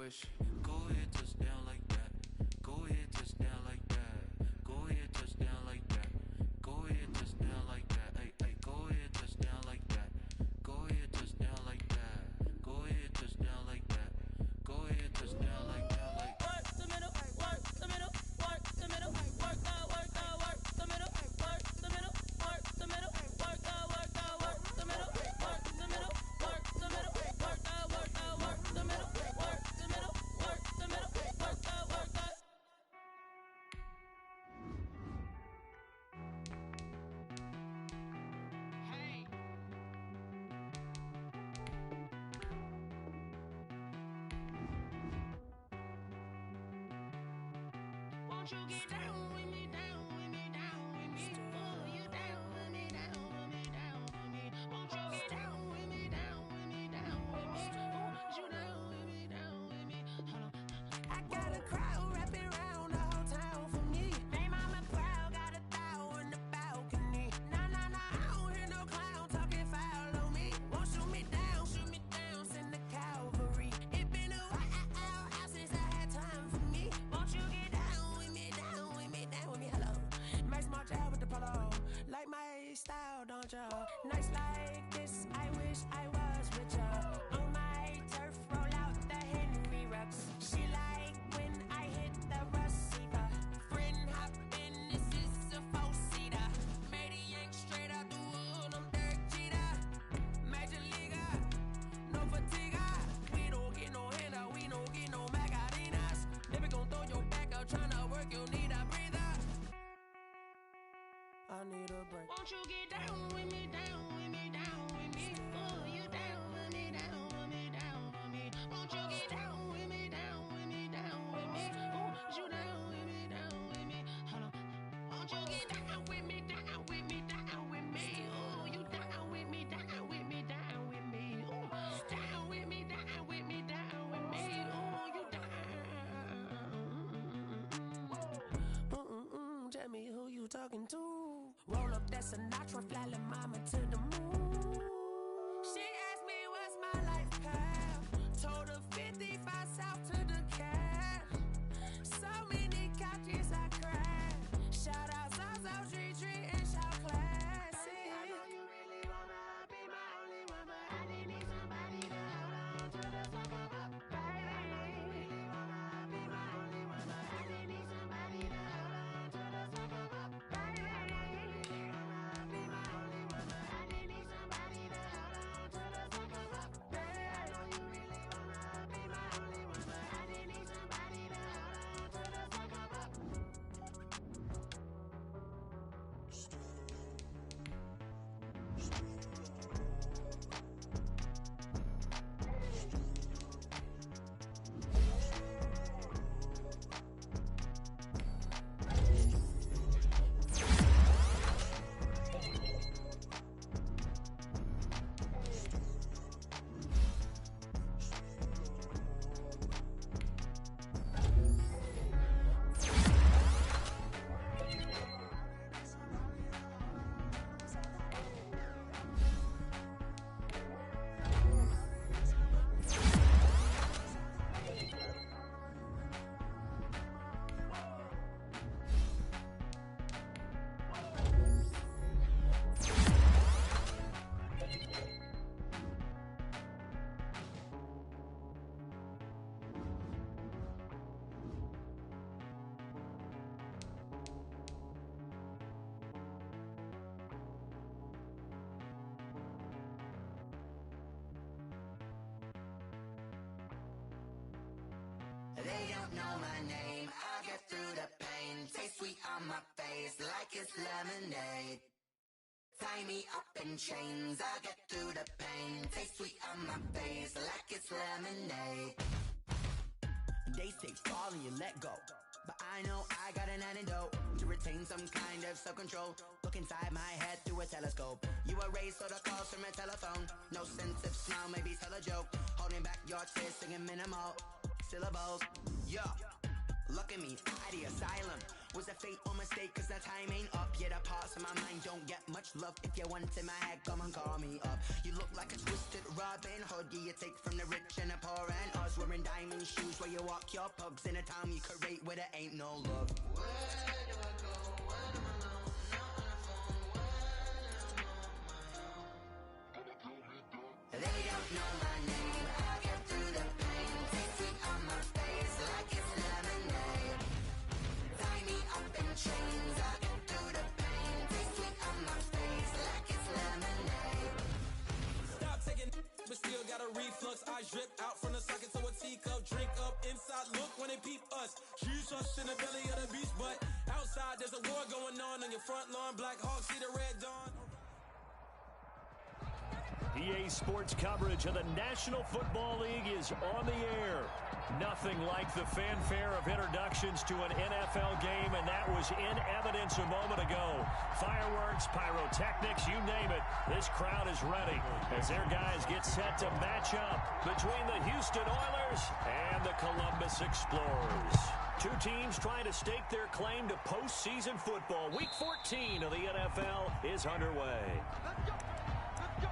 S1: push. Go ahead, touchdown like that. Go ahead, touchdown like that. Go ahead, touchdown like that. Go ahead, touchdown like that. Ay, ay, go ahead, touchdown like that. Go ahead, touchdown like that. Go ahead, touchdown like that. Go ahead, touchdown like that. Like
S7: Work the middle, work the middle, work the middle, work the middle, work the middle, work the middle, work the middle, work the middle, work the middle, work the middle, work the middle, work the middle, work the middle, work the middle, work the. Hey. Won't you get down with me, down with me, down with me? Oh, you down with me, down with me, down with me. Won't you get down with me, down with me, down with me? Oh, you down with me, down with me? Hold on. I got a crowd wrapping around the whole town for me. Name on my crowd, got a thou in the balcony. Nah, nah, nah, I don't hear no clown talking foul on me. Won't shoot me down, send the cavalry. It been a while since I had time for me. Won't you get down with me, down with me, down with me? Hello. Max March out with the polo. Like my style, don't ya? Nights like this, I wish I was with ya. On my turf, roll out the Henry Rux. She like when I hit the receiver. Friend hop in, this is a four-seater. Made a yank straight out the wood, I'm Derek Jeter. Major leaguer, no fatigue. We don't get no handout, we don't get no magarinas. Never gon' throw your back out, tryna work, you need a breather. I need a break. Won't you get down with me, down with me, down with me? Oh, you down with me, down with me, down with me? Won't you get down with me, down with me, down with me? Oh, you down with me, down with me? Hold on. Won't you get down with me, down with me, down with me? Oh, you down with me, down with me, down with me? Oh, down with me, down with me, down with me? Oh, you down. Tell me who you talking to. Roll up that Sinatra, fly la mama to the moon. She asked me what's my life path. Told her 55 south to the cat. So many couches I cried. Shout out South Street and shout classic. I know you really wanna be my only one, but I didn't need somebody to hold on to the fuck up. Baby, I know you really wanna be my only one, but I didn't need somebody to hold on to the fuck up. Baby, I know you really wanna be my only one, but I didn't need somebody to hold on to the fuck up. Baby, I know you really wanna be my only one, but I didn't need somebody to hold on to the fuck up.
S1: they don't know my name, I'll get through the pain. Taste sweet on my face like it's lemonade. Tie me up in chains, I'll get through the pain. Taste sweet on my face like it's lemonade. They say fall and you let go, but I know I got an antidote to retain some kind of self-control. Look inside my head through a telescope. You erase all the calls from a telephone. No sense of smile, maybe tell a joke. Holding back your tears, singing minimal syllables. Yo, Look at me, out the asylum. Was a fate or mistake, cause the time ain't up. Yet a parts of my mind don't get much love. If you want in my head, come and call me up. You look like a twisted Robin Hood. Yeah, you take from the rich and the poor and us. Wearing diamond shoes where you walk your pugs. In a town you could rate where there ain't no love. Where do I go? When am I alone? Not on the phone. When I'm on my own. They don't know my name. I get through the pain. Taste it on my face like it's lemonade. Tie me up in chains. I get through the pain. Taste it on my face like it's lemonade.
S8: Stop taking, but still got a reflux. I drip out from the socket to a teacup. Drink up inside. Look when they peep us. Shoes us in the belly of the beach, but outside there's a war going on your front lawn. Black Hawks see the red dawn.
S2: EA Sports coverage of the National Football League is on the air. Nothing like the fanfare of introductions to an NFL game, and that was in evidence a moment ago. Fireworks, pyrotechnics, you name it. This crowd is ready as their guys get set to match up between the Houston Oilers and the Columbus Explorers. Two teams trying to stake their claim to postseason football. Week 14 of the NFL is underway.
S5: Let's go. Let's go.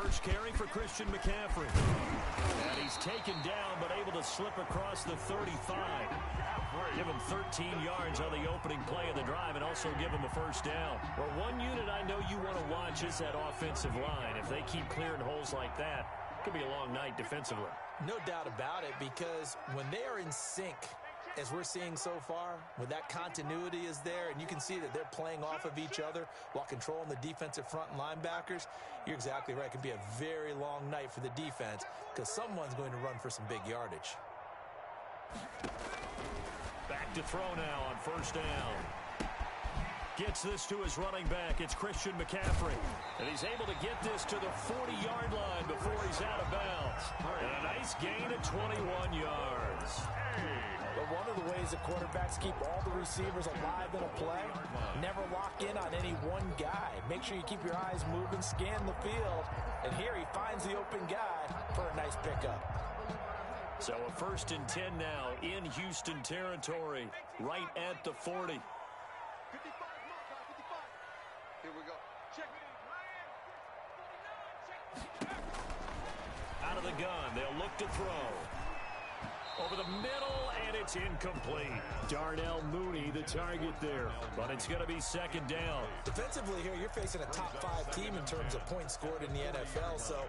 S2: First carry for Christian McCaffrey. And he's taken down, but able to slip across the 35. Give him 13 yards on the opening play of the drive and also give him a first down. Well, one unit I know you want to watch is that offensive line. If they keep clearing holes like that, it could be a long night defensively.
S4: No doubt about it, because when they are in sync, as we're seeing so far, when that continuity is there and you can see that they're playing off of each other while controlling the defensive front and linebackers, you're exactly right. It could be a very long night for the defense because someone's going to run for some big yardage.
S2: Back to throw now on first down. Gets this to his running back. It's Christian McCaffrey. And he's able to get this to the 40-yard line before he's out of bounds. And a nice gain of 21 yards.
S4: But one of the ways that quarterbacks keep all the receivers alive in a play, never lock in on any one guy. Make sure you keep your eyes moving, scan the field. And here he finds the open guy for a nice pickup.
S2: So a 1st and 10 now in Houston territory, right at the 40.
S5: 55, 55. Here we go. Check it.
S2: Out of the gun, they'll look to throw. Over the middle, and it's incomplete. Darnell Mooney, the target there. But it's going to be second down.
S4: Defensively here, you're facing a top-5 team in terms of points scored in the NFL. So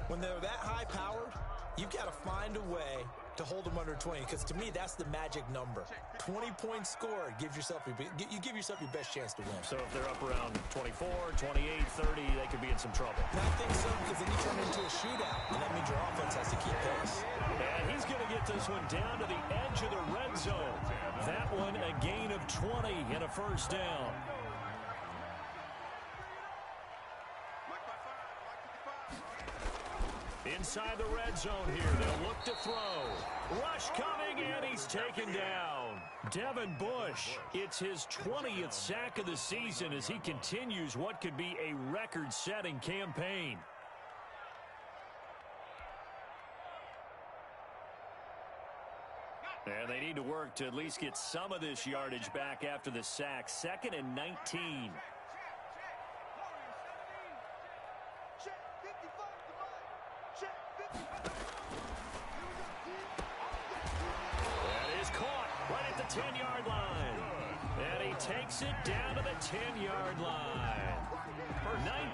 S4: when they're that high-powered, you've got to find a way to hold them under 20, because to me, that's the magic number. 20 points scored, you give yourself your best chance to win.
S2: So if they're up around 24, 28, 30, they could be in some trouble.
S4: And I think so, because then you turn into a shootout, and that means your offense has to keep pace.
S2: And he's going to get this one down to the edge of the red zone. That one a gain of 20 and a first down. Inside the red zone here, they'll look to throw. Rush coming, and he's taken down. Devin Bush, it's his 20th sack of the season as he continues what could be a record-setting campaign. And they need to work to at least get some of this yardage back after the sack. 2nd and 19. That is caught right at the 10-yard line. And he takes it down to the 10-yard line.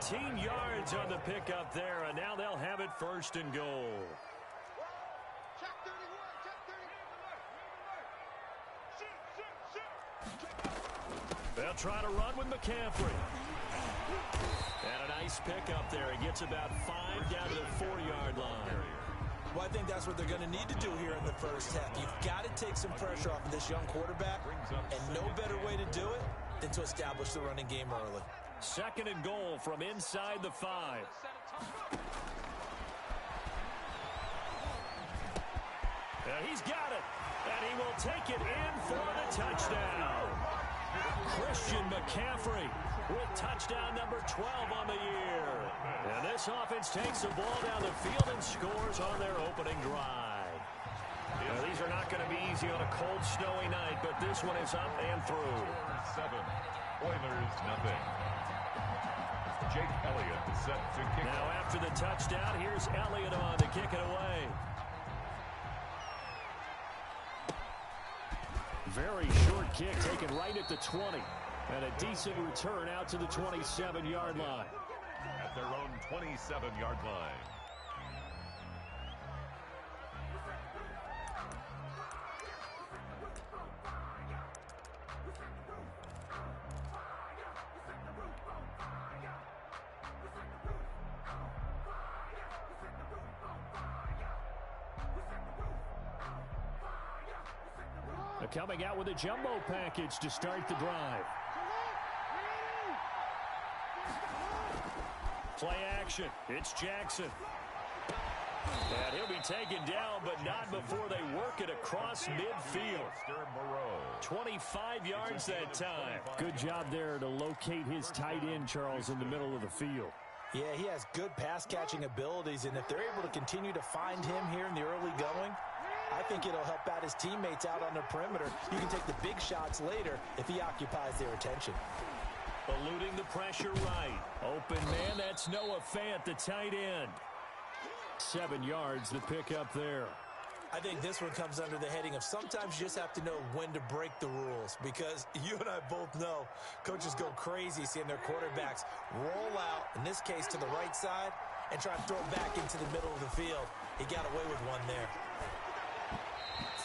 S2: 19 yards on the pickup there, and now they'll have it 1st and goal. They'll try to run with McCaffrey. And a nice pickup there. He gets about 5 down to the 4-yard line.
S4: Well, I think that's what they're going to need to do here in the first half. You've got to take some pressure off of this young quarterback, and no better way to do it than to establish the running game early.
S2: 2nd and goal from inside the 5. And he's got it, and he will take it in for the touchdown. Christian McCaffrey with touchdown number 12 on the year. And this offense takes the ball down the field and scores on their opening drive. Now, these are not going to be easy on a cold, snowy night, but this one is up and through.
S3: 7, Oilers nothing. Jake Elliott set to kick.
S2: Now after the touchdown, here's Elliott on to kick it away. Very short kick taken right at the 20. And a decent return out to the 27-yard line.
S3: At their own 27-yard line.
S6: Coming out with a jumbo package to start the drive.
S2: Play action. It's Jackson. And he'll be taken down, but not before they work it across midfield. 25 yards that time.
S6: Good job there to locate his tight end, Charles, in the middle of the field.
S4: Yeah, he has good pass-catching abilities, and if they're able to continue to find him here in the early going, I think it'll help out his teammates out on the perimeter. You can take the big shots later if he occupies their attention.
S2: Eluding the pressure right. Open man, that's Noah Fant, the tight end.
S6: 7 yards to pick up there.
S4: I think this one comes under the heading of sometimes you just have to know when to break the rules, because you and I both know coaches go crazy seeing their quarterbacks roll out, in this case to the right side, and try to throw it back into the middle of the field. He got away with one there.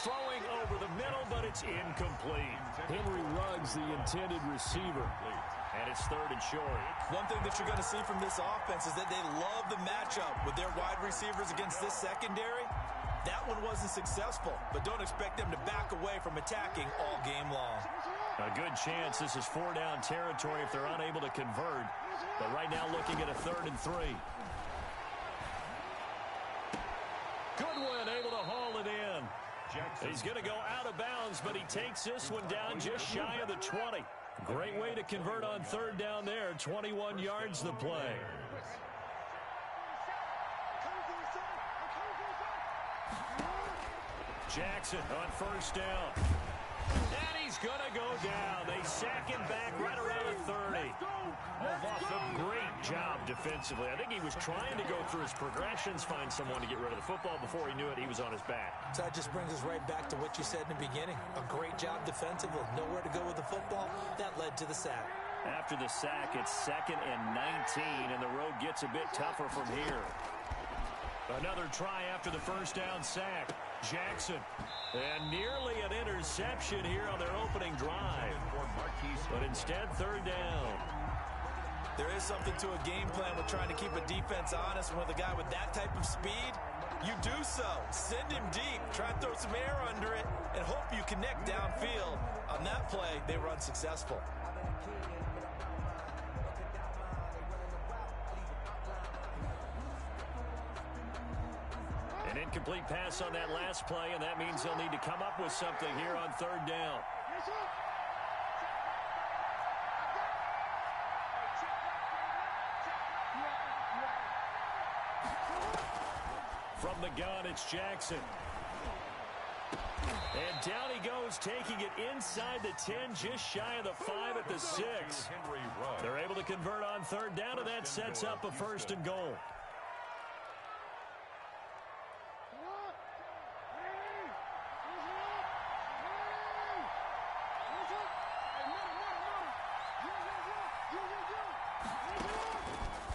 S2: Throwing over the middle, but it's incomplete.
S6: Henry Ruggs, the intended receiver.
S2: And it's 3rd and short.
S4: One thing that you're going to see from this offense is that they love the matchup with their wide receivers against this secondary. That one wasn't successful, but don't expect them to back away from attacking all game long.
S2: A good chance this is 4-down territory if they're unable to convert. But right now looking at a 3rd and 3. Goodwin able to haul it in. He's going to go out of bounds, but he takes this one down just shy of the 20. Great way to convert on 3rd down there. 21 yards the play. Jackson on 1st down. And he's going to go down. They sack him back right around the 30. Great job defensively. I think he was trying to go through his progressions, find someone to get rid of the football. Before he knew it, he was on his back.
S4: So that just brings us right back to what you said in the beginning. A great job defensively. Nowhere to go with the football. That led to the sack.
S2: After the sack, it's 2nd and 19, and the road gets a bit tougher from here. Another try after the 1st down sack. Jackson. And nearly an interception here on their opening drive. But instead, 3rd down.
S4: There is something to a game plan with trying to keep a defense honest. With a guy with that type of speed, you do so. Send him deep. Try and throw some air under it and hope you connect downfield. On that play, they were unsuccessful.
S2: An incomplete pass on that last play, and that means they'll need to come up with something here on 3rd down. From the gun, it's Jackson. And down he goes, taking it inside the 10, just shy of the 5 at the 6. They're able to convert on 3rd down, and that sets up a 1st and goal.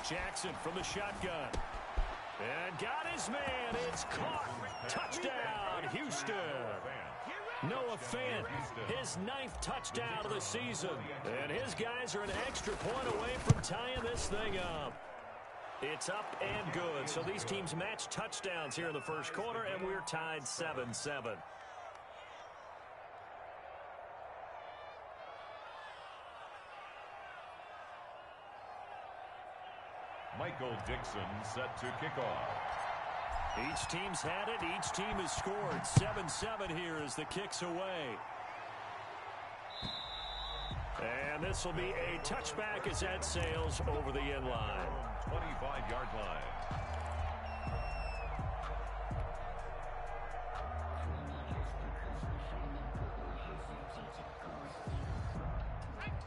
S2: Jackson from the shotgun. And got his man. It's caught. Touchdown, Houston. Noah Fant, his 9th touchdown of the season. And his guys are an extra point away from tying this thing up. It's up and good. So these teams match touchdowns here in the first quarter, and we're tied 7-7.
S3: Michael Dixon set to kick off.
S2: Each team's had it. Each team has scored. 7-7 here as the kick's away. And this will be a touchback as that sails over the end line.
S3: 25-yard line.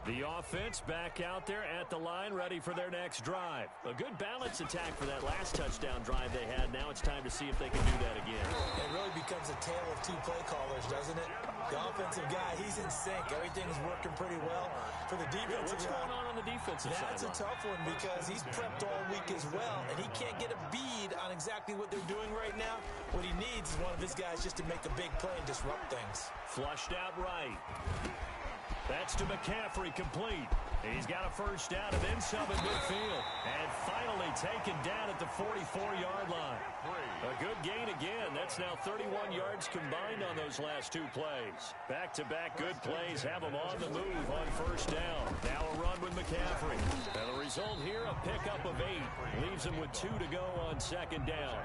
S2: The offense back out there at the line, ready for their next drive. A good balanced attack for that last touchdown drive they had. Now it's time to see if they can do that again.
S4: It really becomes a tale of two play callers, doesn't it? The offensive guy, he's in sync. Everything's working pretty well. For the defensive
S2: What's going on the defensive side?
S4: That's a tough one because he's prepped all week as well, and he can't get a bead on exactly what they're doing right now. What he needs is one of his guys just to make a big play and disrupt things.
S2: Flushed out right. That's to McCaffrey, complete. He's got a first down and then some in midfield. And finally taken down at the 44-yard line. A good gain again. That's now 31 yards combined on those last two plays. Back-to-back good plays have them on the move on first down. Now a run with McCaffrey. And the result here, a pickup of 8. Leaves them with 2 to go on second down.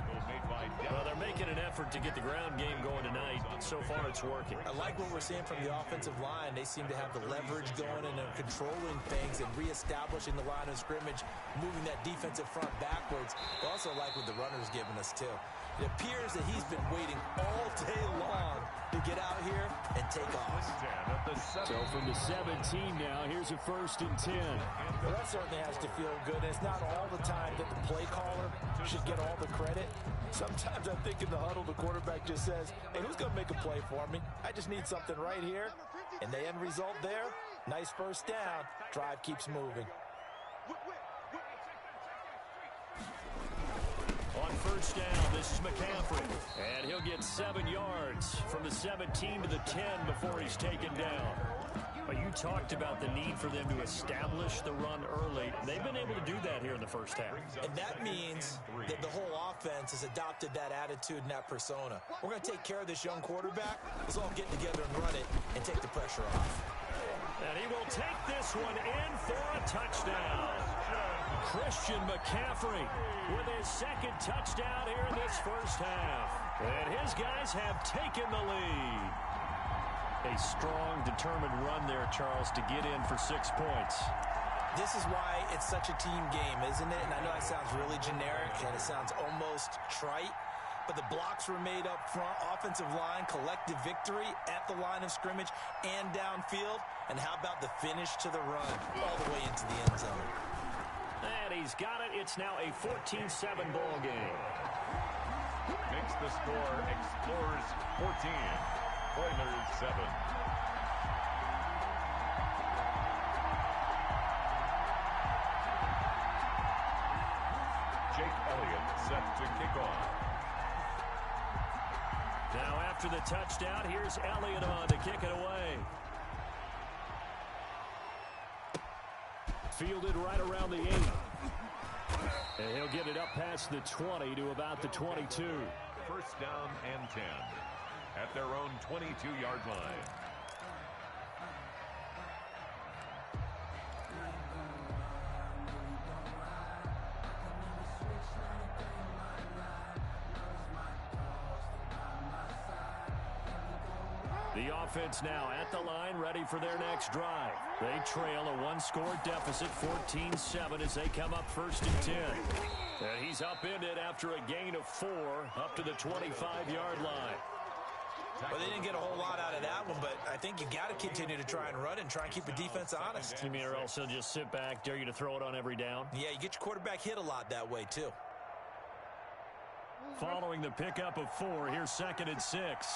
S2: Well, they're making an effort to get the ground game going tonight. So far, it's working.
S4: I like what we're seeing from the offensive line. They seem to have the leverage going and they're controlling things and reestablishing the line of scrimmage, moving that defensive front backwards. I also like what the runner's giving us, too. It appears that he's been waiting all day long to get out here and take off.
S6: So from the 17 now, here's a 1st and 10.
S4: Well, that certainly has to feel good. And it's not all the time that the play caller should get all the credit. Sometimes I think in the huddle, the quarterback just says, hey, who's going to make a play for me? I just need something right here. And the end result there, nice first down. Drive keeps moving.
S2: On first down, this is McCaffrey. And he'll get 7 yards from the 17 to the 10 before he's taken down. But you talked about the need for them to establish the run early. They've been able to do that here in the first half.
S4: And that means that the whole offense has adopted that attitude and that persona. We're going to take care of this young quarterback. Let's all get together and run it and take the pressure off.
S2: And he will take this one in for a touchdown. Christian McCaffrey with his second touchdown here in this first half. And his guys have taken the lead. A strong, determined run there, Charles, to get in for 6 points.
S4: This is why it's such a team game, isn't it? And I know it sounds really generic and it sounds almost trite, but the blocks were made up front, offensive line, collective victory at the line of scrimmage and downfield. And how about the finish to the run all the way into the end zone?
S2: And he's got it. It's now a 14-7 ball game.
S3: Makes the score Explorers 14. Oilers 7. Jake Elliott set to kick off.
S2: Now after the touchdown, here's Elliott on to kick it away. Fielded right around the 8. And he'll get it up past the 20 to about the 22.
S3: First down and 10. At their own 22-yard line.
S2: The offense now at the line, ready for their next drive. They trail a one-score deficit, 14-7, as they come up 1st and 10. And he's upended after a gain of 4 up to the 25-yard line.
S4: Well, they didn't get a whole lot out of that one, but I think you got to continue to try and run and try and keep the defense honest.
S2: You mean or else he'll just sit back, dare you to throw it on every down?
S4: Yeah, you get your quarterback hit a lot that way, too.
S2: Following the pickup of 4, here's 2nd and 6.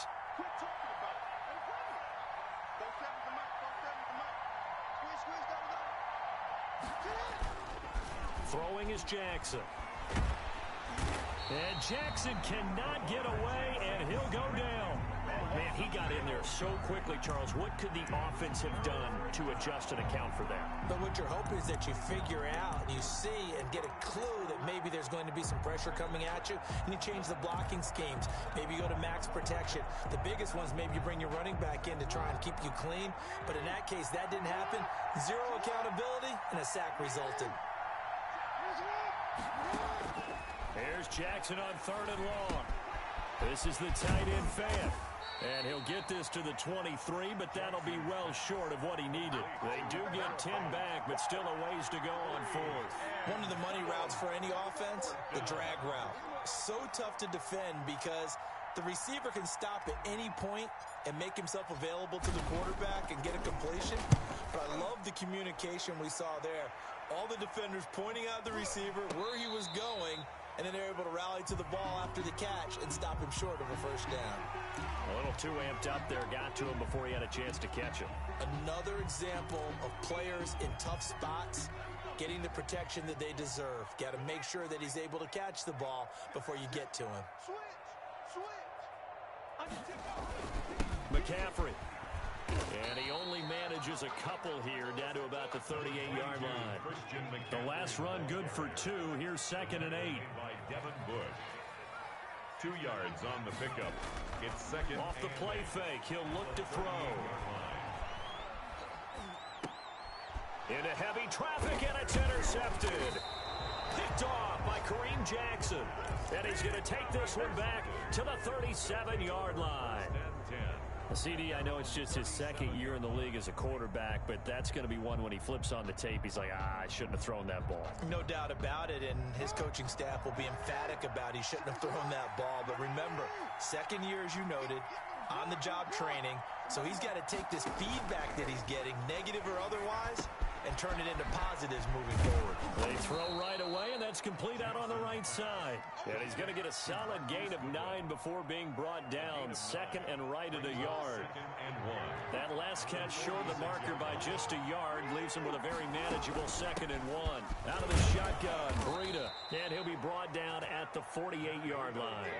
S2: Throwing is Jackson. And Jackson cannot get away, and he'll go down. Man, he got in there so quickly, Charles. What could the offense have done to adjust and account for that?
S4: But what you're hoping is that you figure out and you see and get a clue that maybe there's going to be some pressure coming at you, and you change the blocking schemes. Maybe you go to max protection. The biggest ones, maybe you bring your running back in to try and keep you clean. But in that case, that didn't happen. Zero accountability, and a sack resulted.
S2: Here's Jackson on 3rd and long. This is the tight end Fant. And he'll get this to the 23, but that'll be well short of what he needed. They do get 10 back, but still a ways to go on 4th.
S4: One of the money routes for any offense, the drag route. So tough to defend because the receiver can stop at any point and make himself available to the quarterback and get a completion. But I love the communication we saw there. All the defenders pointing out the receiver, where he was going, and then they're able to rally to the ball after the catch and stop him short of a first down.
S2: A little too amped up there, got to him before he had a chance to catch him.
S4: Another example of players in tough spots getting the protection that they deserve. Got to make sure that he's able to catch the ball before you get to him.
S2: McCaffrey. And he only manages a couple here, down to about the 38-yard line. The last run good for 2. Here's 2nd and 8.
S3: By Devin Bush. 2 yards on the pickup. It's 2nd.
S2: Off the play fake, he'll look to throw. Into heavy traffic, and it's intercepted. Picked off by Kareem Jackson. And he's going to take this one back to the 37-yard line. CD, I know it's just his 2nd year in the league as a quarterback, but that's going to be one when he flips on the tape. He's like, I shouldn't have thrown that ball.
S4: No doubt about it, and his coaching staff will be emphatic about he shouldn't have thrown that ball. But remember, 2nd year, as you noted, on-the-job training, so he's got to take this feedback that he's getting, negative or otherwise, and turn it into positives moving forward.
S2: They throw right away, and that's complete out on the right side. And he's going to get a solid gain of 9 before being brought down. 2nd and right at a yard. That last catch short the marker by just a yard, leaves him with a very manageable 2nd and 1. Out of the shotgun, Breida, and he'll be brought down at the 48-yard line.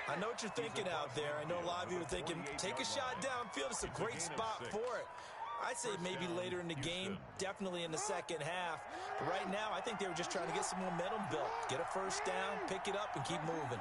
S4: I know what you're thinking out there. I know a lot of you are thinking, take a shot downfield. It's a great spot for it. I'd say maybe later in the game, definitely in the second half. But right now, I think they were just trying to get some momentum built. Get a first down, pick it up, and keep moving.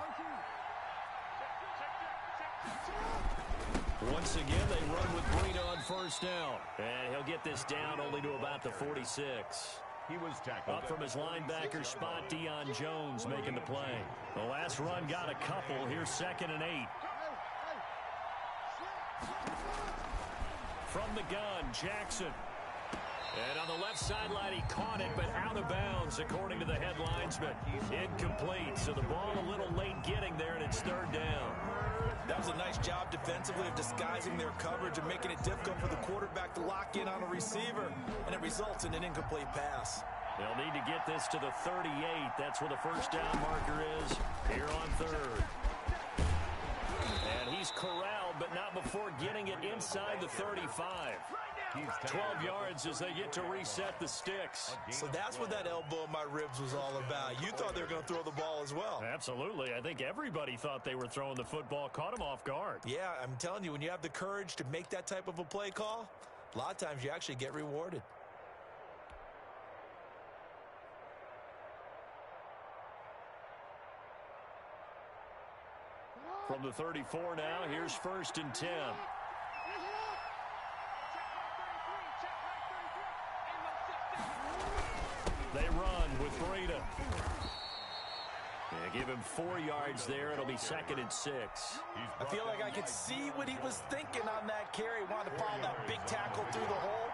S2: Once again, they run with Breida on first down. And he'll get this down only to about the 46.
S3: He was tackled.
S2: Up from his linebacker spot, Deion Jones making the play. The last run got a couple. Here's 2nd and 8. From the gun, Jackson. And on the left sideline, he caught it, but out of bounds, according to the headlines, but incomplete. So the ball a little late getting there, and it's 3rd down.
S4: That was a nice job defensively of disguising their coverage and making it difficult for the quarterback to lock in on a receiver, and it results in an incomplete pass.
S2: They'll need to get this to the 38. That's where the first down marker is here on 3rd. And he's corralled, but not before getting it inside the 35. 12 yards as they get to reset the sticks.
S4: So that's what that elbow in my ribs was all about. You thought they were going to throw the ball as well.
S2: Absolutely. I think everybody thought they were throwing the football, caught him off guard.
S4: Yeah, I'm telling you, when you have the courage to make that type of a play call, a lot of times you actually get rewarded.
S2: From the 34 now, here's 1st and 10. They run with Breida. Yeah, give him 4 yards there. It'll be 2nd and 6.
S4: I feel like I could see what he was thinking on that carry. Wanted to follow that big tackle through the hole.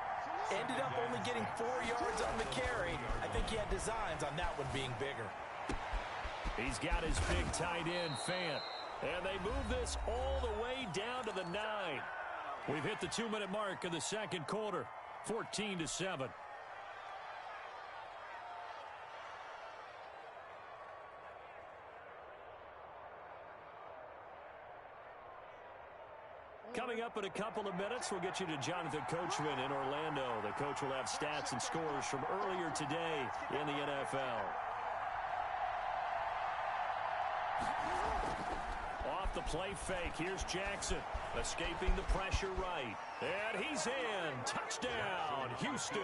S4: Ended up only getting 4 yards on the carry. I think he had designs on that one being bigger.
S2: He's got his big tight end, Fant. And they move this all the way down to the 9. We've hit the 2-minute mark of the second quarter. 14-7. Coming up in a couple of minutes, we'll get you to Jonathan Coachman in Orlando. The coach will have stats and scores from earlier today in the NFL. Off the play fake. Here's Jackson, escaping the pressure right. And he's in. Touchdown, Houston.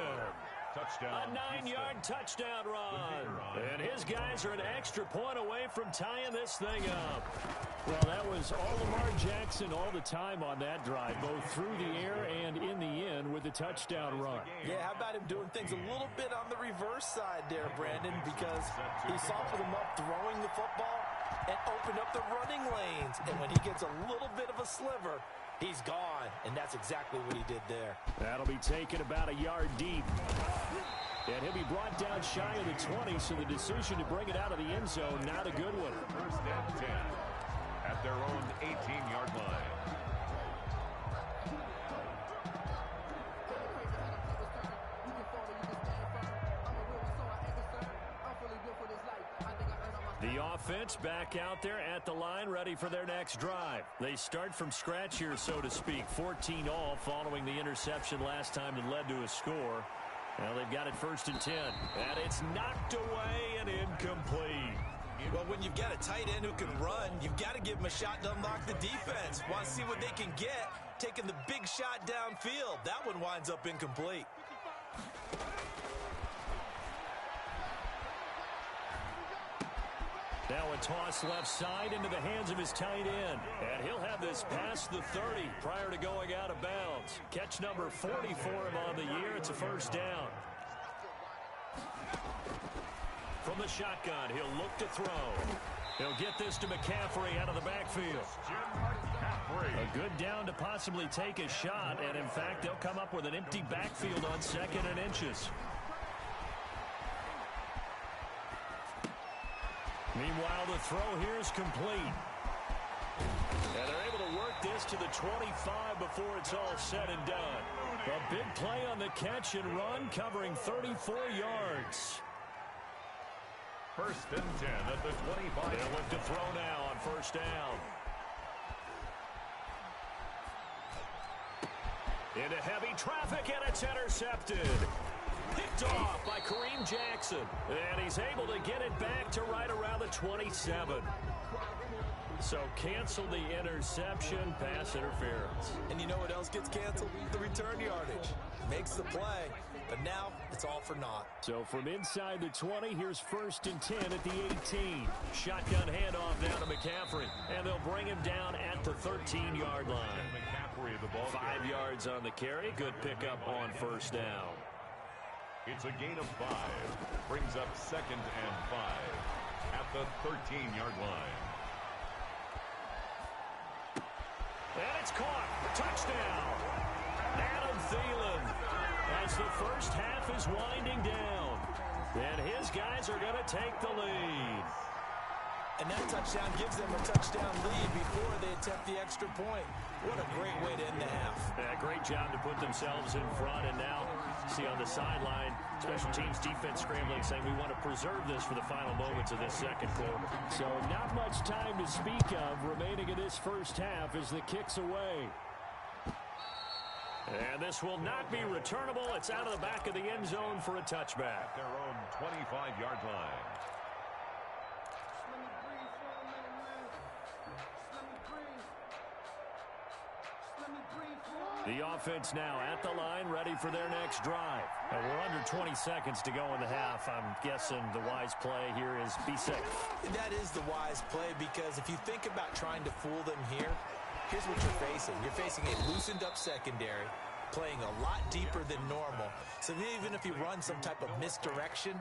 S3: Touchdown.
S2: A 9-yard touchdown run. And his guys are an extra point away from tying this thing up.
S6: Well, that was all Lamar Jackson all the time on that drive, both through the air and in the end with the touchdown run.
S4: Yeah, how about him doing things a little bit on the reverse side there, Brandon, because he softened him up throwing the football and opened up the running lanes. And when he gets a little bit of a sliver, he's gone, and that's exactly what he did there.
S6: That'll be taken about a yard deep. And he'll be brought down shy of the 20, so the decision to bring it out of the end zone, not a good one.
S3: First and 10 at their own 18-yard line.
S2: The offense back out there at the line, ready for their next drive. They start from scratch here, so to speak. 14 all following the interception last time that led to a score. Well, they've got it first and 10. And it's knocked away and incomplete.
S4: Well, when you've got a tight end who can run, you've got to give him a shot to unlock the defense. Want to see what they can get, taking the big shot downfield. That one winds up incomplete.
S2: Now a toss left side into the hands of his tight end. And he'll have this past the 30 prior to going out of bounds. Catch number 40 for him on the year. It's a first down. From the shotgun, he'll look to throw. He'll get this to McCaffrey out of the backfield. A good down to possibly take a shot. And, in fact, they'll come up with an empty backfield on 2nd and inches. Meanwhile, the throw here is complete. And they're able to work this to the 25 before it's all said and done. A big play on the catch and run, covering 34 yards.
S3: First and 10 at the 25.
S2: They'll look to throw now on first down. Into heavy traffic, and it's intercepted. Picked off by Kareem Jackson. And he's able to get it back to right around the 27. So cancel the interception, pass interference.
S4: And you know what else gets canceled? The return yardage. Makes the play, but now it's all for naught.
S6: So from inside the 20, here's first and 10 at the 18.
S2: Shotgun handoff down to McCaffrey. And they'll bring him down at the 13-yard line.
S3: McCaffrey, the ball
S2: 5 yards on the carry. Good pickup on first down.
S3: It's a gain of 5. Brings up 2nd and 5 at the 13-yard line.
S2: And it's caught. Touchdown. Adam Thielen as the first half is winding down. And his guys are going to take the lead.
S4: And that touchdown gives them a touchdown lead before they attempt the extra point. What a great way to end the half.
S2: Yeah, great job to put themselves in front. And now, see on the sideline, special teams defense scrambling, saying we want to preserve this for the final moments of this second quarter.
S6: So not much time to speak of remaining in this first half as the kick's away.
S2: And this will not be returnable. It's out of the back of the end zone for a touchback.
S3: Their own 25-yard line.
S2: The offense now at the line, ready for their next drive. And we're under 20 seconds to go in the half. I'm guessing the wise play here is be safe.
S4: That is the wise play, because if you think about trying to fool them here, here's what you're facing. You're facing a loosened up secondary, playing a lot deeper than normal. So even if you run some type of misdirection,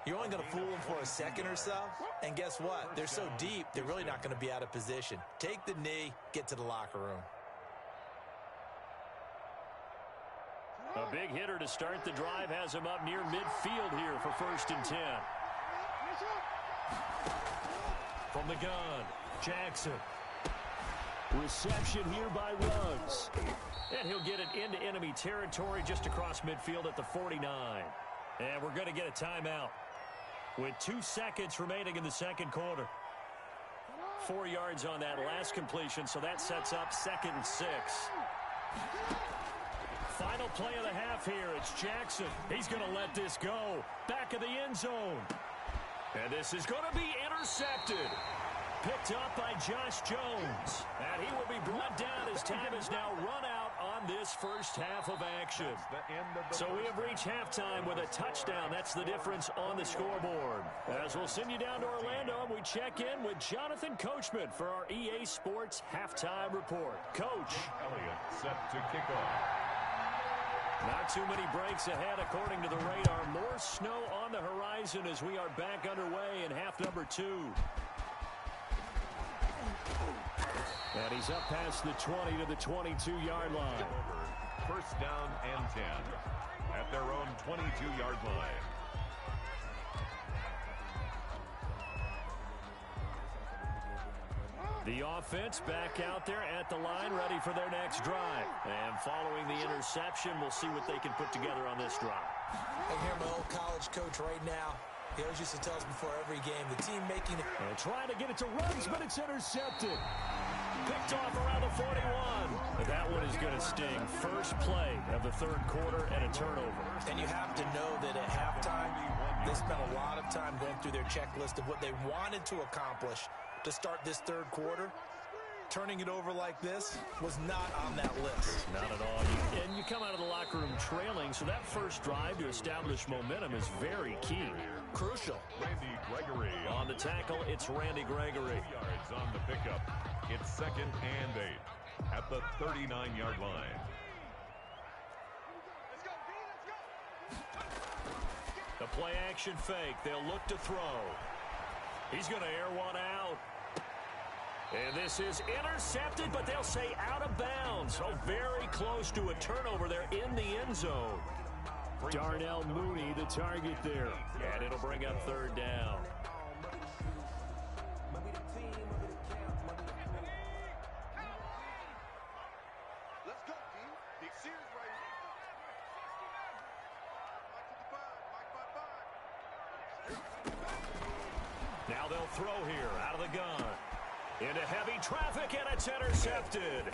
S4: you're only going to fool them for a second or so. And guess what? They're so deep, they're really not going to be out of position. Take the knee, get to the locker room.
S2: A big hitter to start the drive has him up near midfield here for first and 10. From the gun, Jackson.
S6: Reception here by Ruggs.
S2: And he'll get it into enemy territory just across midfield at the 49. And we're going to get a timeout with 2 seconds remaining in the second quarter. 4 yards on that last completion, so that sets up 2nd and 6. Final play of the half here. It's Jackson. He's going to let this go. Back of the end zone. And this is going to be intercepted. Picked up by Josh Jones. And he will be brought down as time has now run out on this first half of action. So we have reached halftime with a touchdown. That's the difference on the scoreboard. As we'll send you down to Orlando, and we check in with Jonathan Coachman for our EA Sports Halftime Report. Coach.
S3: Elliott set to kick off.
S2: Not too many breaks ahead according to the radar. More snow on the horizon as we are back underway in half number 2. And he's up past the 20 to the 22-yard line.
S3: First down and 10 at their own 22-yard line.
S2: The offense back out there at the line, ready for their next drive. And following the interception, we'll see what they can put together on this drive.
S4: I hear my old college coach right now. He always used to tell us before every game, the team making it.
S2: And trying to get it to runs, but it's intercepted. Picked off around the 41. But that one is going to sting. First play of the third quarter and a turnover.
S4: And you have to know that at halftime, they spent a lot of time going through their checklist of what they wanted to accomplish to start this third quarter. Turning it over like this was not on that list.
S2: Not at all. And you come out of the locker room trailing, so that first drive to establish momentum is very key.
S4: Crucial.
S3: Randy Gregory
S2: On the tackle, it's Randy Gregory.
S3: yards on the pickup. It's 2nd and 8 at the 39-yard line.
S2: The play action fake. They'll look to throw. He's going to air one out. And this is intercepted, but they'll say out of bounds. So very close to a turnover there in the end zone. Darnell Mooney, the target there. And it'll bring up third down.
S5: Let's go, D. Big series right here.
S2: Now they'll throw here out of the gun. Into heavy traffic, and it's intercepted.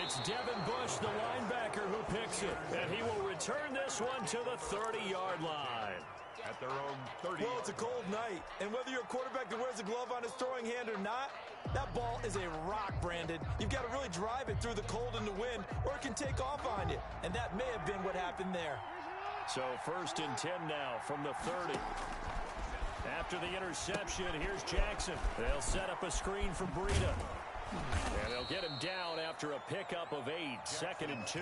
S2: It's Devin Bush, the linebacker, who picks it. And he will return this one to the 30-yard line.
S3: At their own 30.
S4: Well, it's a cold night, and whether you're a quarterback that wears a glove on his throwing hand or not, that ball is a rock, Brandon. You've got to really drive it through the cold and the wind, or it can take off on you. And that may have been what happened there.
S2: So 1st and 10 now from the 30. After the interception, here's Jackson. They'll set up a screen for Breida. And they'll get him down after a pickup of 8. 2nd and 2.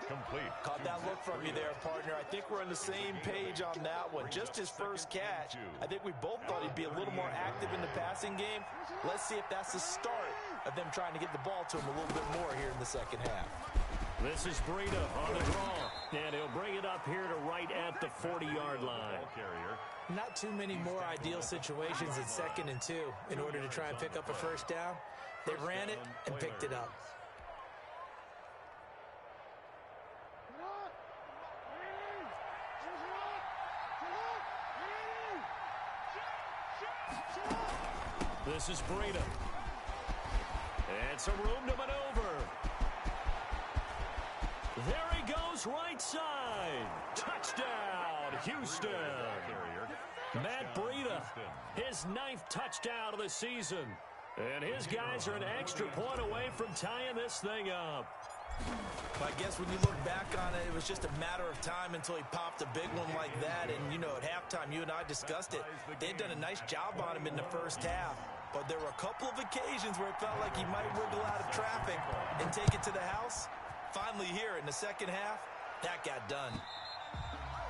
S3: Complete.
S4: Caught that look from you there, partner. I think we're on the same page on that one. Just his first catch. I think we both thought he'd be a little more active in the passing game. Let's see if that's the start of them trying to get the ball to him a little bit more here in the second half.
S2: This is Breida on the draw. And he'll bring it up here to right at the 40-yard line.
S3: Ball carrier.
S4: Not too many more ideal situations at 2nd and 2 in order to try and pick up a first down. They ran it and picked it up.
S2: This is Breida. And some room to maneuver. There he goes, right side. Touchdown, Houston. Matt Breida, his 9th touchdown of the season. And his guys are an extra point away from tying this thing up.
S4: I guess when you look back on it, it was just a matter of time until he popped a big one like that. And, you know, at halftime, you and I discussed it. They'd done a nice job on him in the first half. But there were a couple of occasions where it felt like he might wiggle out of traffic and take it to the house. Finally here in the second half, that got done.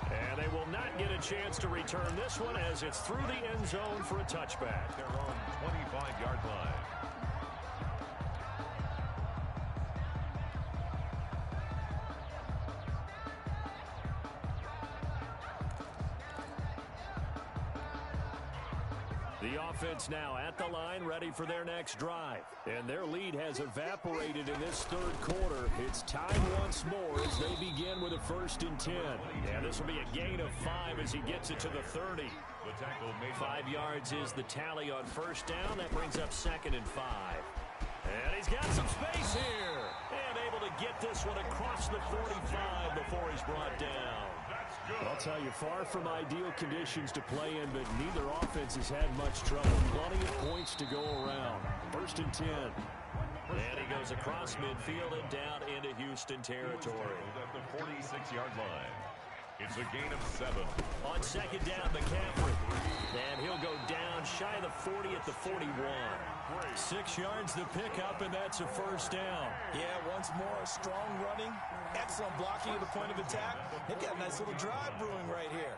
S2: And they will not get a chance to return this one as it's through the end zone for a touchback.
S3: Their own 25-yard line.
S2: The offense now at the line, ready for their next drive. And their lead has evaporated in this third quarter. It's tied once more as they begin with a 1st and 10. And this will be a gain of 5 as he gets it to the 30. 5 yards is the tally on first down. That brings up 2nd and 5. And he's got some space here. And able to get this one across the 45 before he's brought down.
S6: I'll tell you, far from ideal conditions to play in, but neither offense has had much trouble. Plenty of points to go around. 1st and 10.
S2: And he goes across midfield and down into Houston territory.
S3: At the 46-yard line. It's a gain of 7.
S2: On 2nd down, McCaffrey. And he'll go down shy of the 40 at the 41.
S6: 6 yards to pick up, and that's a 1st down.
S4: Yeah, once more, strong running, excellent blocking at the point of attack. They've got a nice little drive brewing right here.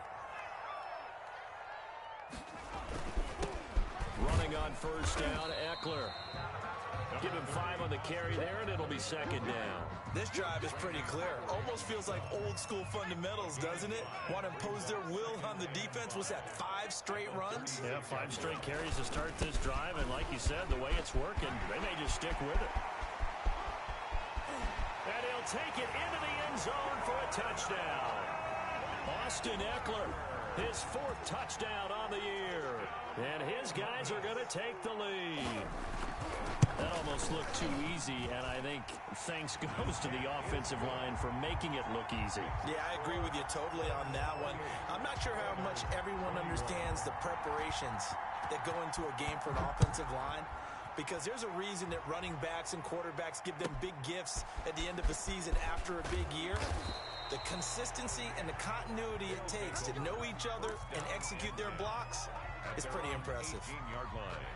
S2: Running on 1st down, Eckler. Give him 5 on the carry there, and it'll be 2nd down.
S4: This drive is pretty clear. Almost feels like old-school fundamentals, doesn't it? Want to impose their will on the defense. Was that 5 straight runs?
S6: Yeah, 5 straight carries to start this drive, and like you said, the way it's working, they may just stick with it.
S2: And he'll take it into the end zone for a touchdown. Austin Eckler, his 4th touchdown on the year. And his guys are going to take the lead. That almost looked too easy, and I think thanks goes to the offensive line for making it look easy.
S4: Yeah, I agree with you totally on that one. I'm not sure how much everyone understands the preparations that go into a game for an offensive line, because there's a reason that running backs and quarterbacks give them big gifts at the end of the season after a big year. The consistency and the continuity it takes to know each other and execute their blocks is pretty impressive.
S3: 18-yard line.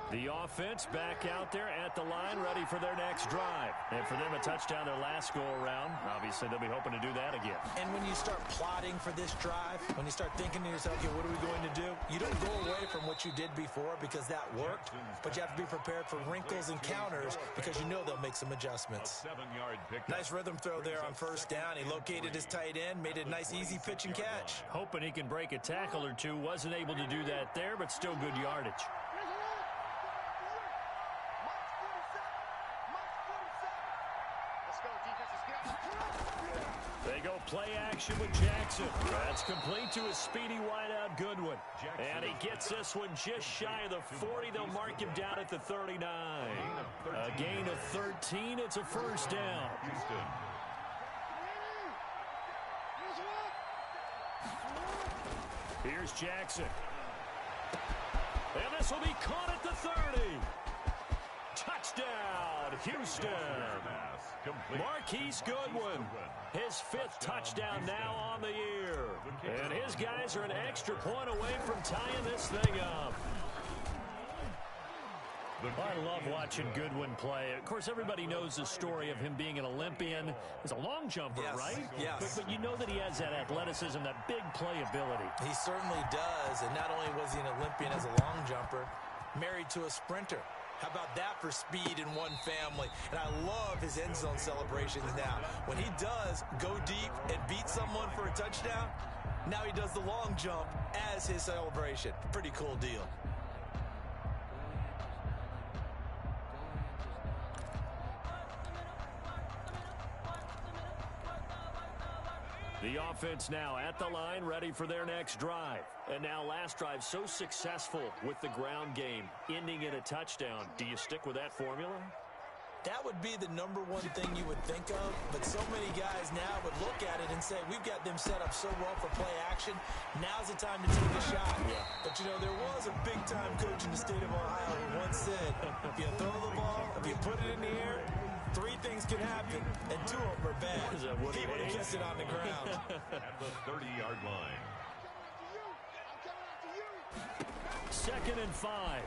S2: The offense back out there at the line, ready for their next drive. And for them, a touchdown their last go-around. Obviously, they'll be hoping to do that again.
S4: And when you start plotting for this drive, when you start thinking to yourself, okay, what are we going to do? You don't go away from what you did before because that worked, but you have to be prepared for wrinkles and counters because you know they'll make some adjustments.
S3: 7-yard pickup.
S4: Nice rhythm throw there on 1st down. He located his tight end, made it a nice, easy pitch and catch.
S2: Hoping he can break a tackle or two. Wasn't able to do that there, but still good yardage. They go play action with Jackson. That's complete to his speedy wideout Goodwin. And he gets this one just shy of the 40. They'll mark him down at the 39. A gain of 13. It's a 1st down.
S3: Houston.
S2: Here's Jackson. And this will be caught at the 30. Touchdown, Houston. Marquise Goodwin, his 5th touchdown now on the year. And his guys are an extra point away from tying this thing up. I love watching Goodwin play. Of course, everybody knows the story of him being an Olympian. He's a long jumper,
S4: Yes,
S2: right?
S4: yes.
S2: But you know that he has that athleticism, that big playability.
S4: He certainly does, and not only was he an Olympian as a long jumper, married to a sprinter. How about that for speed in one family? And I love his end zone celebrations now. When he does go deep and beat someone for a touchdown, now he does the long jump as his celebration. Pretty cool deal.
S2: The offense now at the line, ready for their next drive. And now last drive so successful with the ground game, ending in a touchdown. Do you stick with that formula?
S4: That would be the number one thing you would think of, but so many guys now would look at it and say, we've got them set up so well for play action, now's the time to take a shot.
S2: Yeah.
S4: But, you know, there was a big-time coach in the state of Ohio who once said, if you throw the ball, if you put it in the air, 3 things can happen, and 2 of them are bad. He would have kept it on the ground.
S3: At the 30-yard line.
S2: 2nd and 5.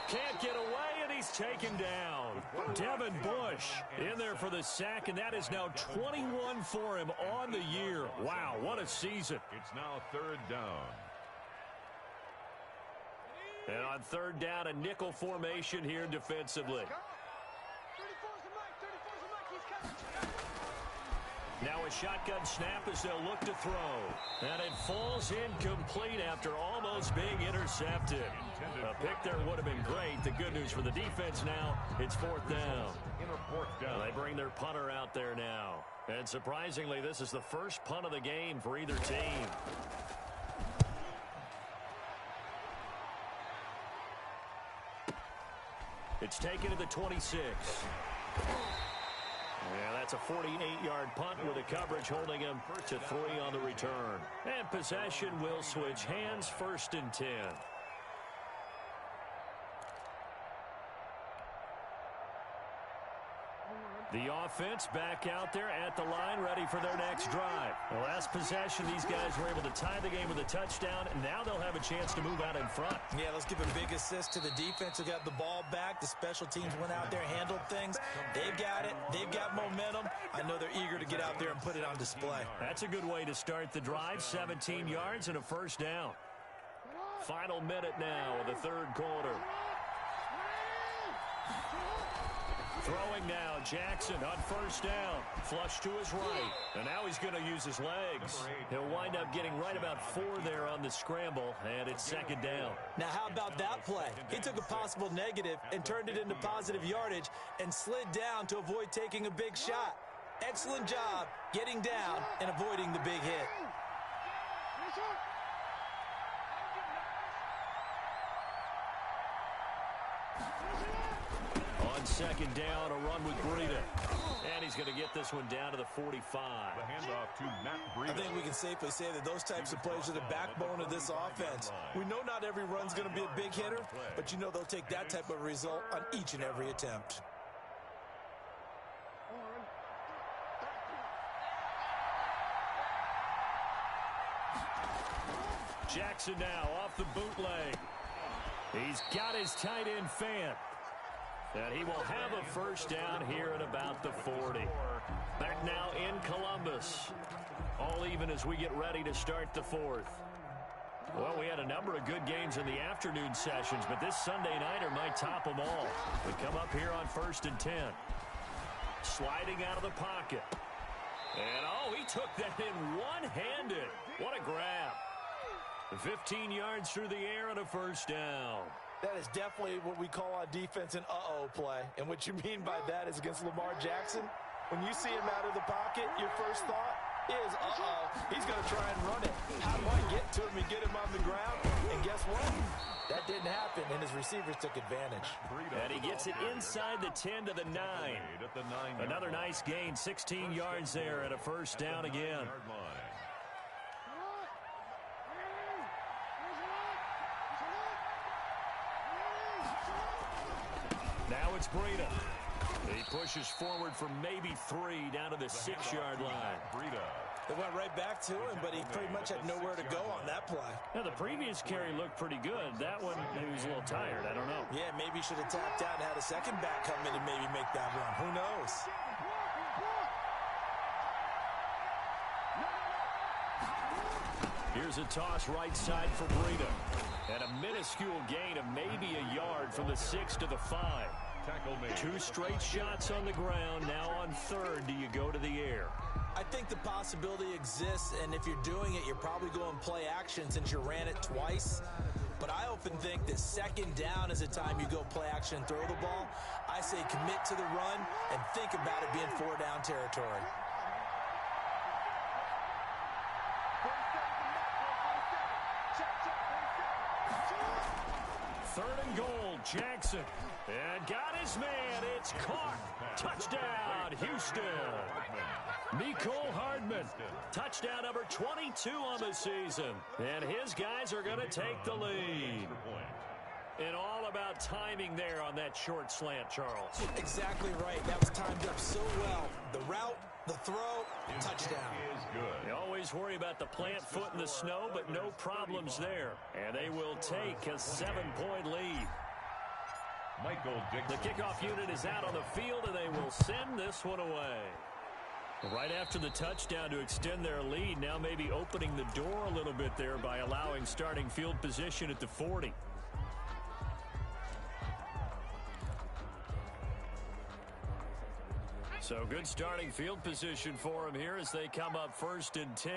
S2: Can't get away, and he's taken down. Devin Bush in there for the sack, and that is now 21 for him on the year. Wow, what a season.
S3: It's now 3rd down.
S2: And on 3rd down, a nickel formation here defensively. Now a shotgun snap as they'll look to throw. And it falls incomplete after almost being intercepted. A pick there would have been great. The good news for the defense now, it's 4th down. They bring their punter out there now. And surprisingly, this is the first punt of the game for either team. It's taken to the 26. Yeah, that's a 48-yard punt with the coverage holding him to 3 on the return. And possession will switch hands, 1st and 10. The offense back out there at the line, ready for their next drive. The last possession, these guys were able to tie the game with a touchdown, and now they'll have a chance to move out in front.
S4: Yeah, let's give a big assist to the defense who got the ball back. The special teams went out there, handled things. They've got it. They've got momentum. I know they're eager to get out there and put it on display.
S2: That's a good way to start the drive. 17 yards and a 1st down. Final minute now of the 3rd quarter. Throwing now, Jackson on 1st down. Flush to his right. And now he's going to use his legs. He'll wind up getting right about 4 there on the scramble, and it's 2nd down.
S4: Now, how about that play? He took a possible negative and turned it into positive yardage and slid down to avoid taking a big shot. Excellent job getting down and avoiding the big hit.
S2: On 2nd down, a run with Breida. And he's going to get this one down to the 45.
S3: The handoff to Matt Breida.
S4: I think we can safely say that those types of plays are the backbone of this offense. We know not every run's going to be a big hitter, but you know they'll take that type of result on each and every attempt.
S2: Jackson now off the bootleg. He's got his tight end fan. And he will have a 1st down here at about the 40. Back now in Columbus. All even as we get ready to start the 4th. Well, we had a number of good games in the afternoon sessions, but this Sunday nighter might top them all. We come up here on 1st and 10. Sliding out of the pocket. And, oh, he took that in one-handed. What a grab. 15 yards through the air and a 1st down.
S4: That is definitely what we call on defense an uh-oh play. And what you mean by that is against Lamar Jackson, when you see him out of the pocket, your first thought is, uh-oh, he's going to try and run it. How do I get to him and get him on the ground? And guess what? That didn't happen, and his receivers took advantage.
S2: And he gets it inside the 10 to the 9. Another nice gain, 16 yards there and a 1st down again. Now it's Breida. He pushes forward for maybe 3 down to the 6-yard line.
S4: They went right back to him, but he pretty much had nowhere to go on that play.
S2: Now, the previous carry looked pretty good. That one, he was a little tired. I don't know.
S4: Yeah, maybe he should have tapped out and had a second back come in and maybe make that run. Who knows?
S2: Here's a toss right side for Breida. And a minuscule gain of maybe a yard from the 6 to the 5. 2 straight shots on the ground. Now on 3rd, do you go to the air?
S4: I think the possibility exists, and if you're doing it, you're probably going play action since you ran it twice. But I often think that 2nd down is a time you go play action and throw the ball. I say commit to the run and think about it being 4-down territory.
S2: Third and goal, Jackson. And got his man. It's caught. Touchdown, Houston. Mecole Hardman. Touchdown number 22 on the season. And his guys are going to take the lead. And all about timing there on that short slant, Charles.
S4: Exactly right. That was timed up so well. The route, the throw, touchdown.
S2: You always worry about the plant foot in the snow, but no problems there. And they will take a 7-point lead. The kickoff unit is out on the field, and they will send this one away. Right after the touchdown to extend their lead, now maybe opening the door a little bit there by allowing starting field position at the 40. So good starting field position for them here as they come up 1st and 10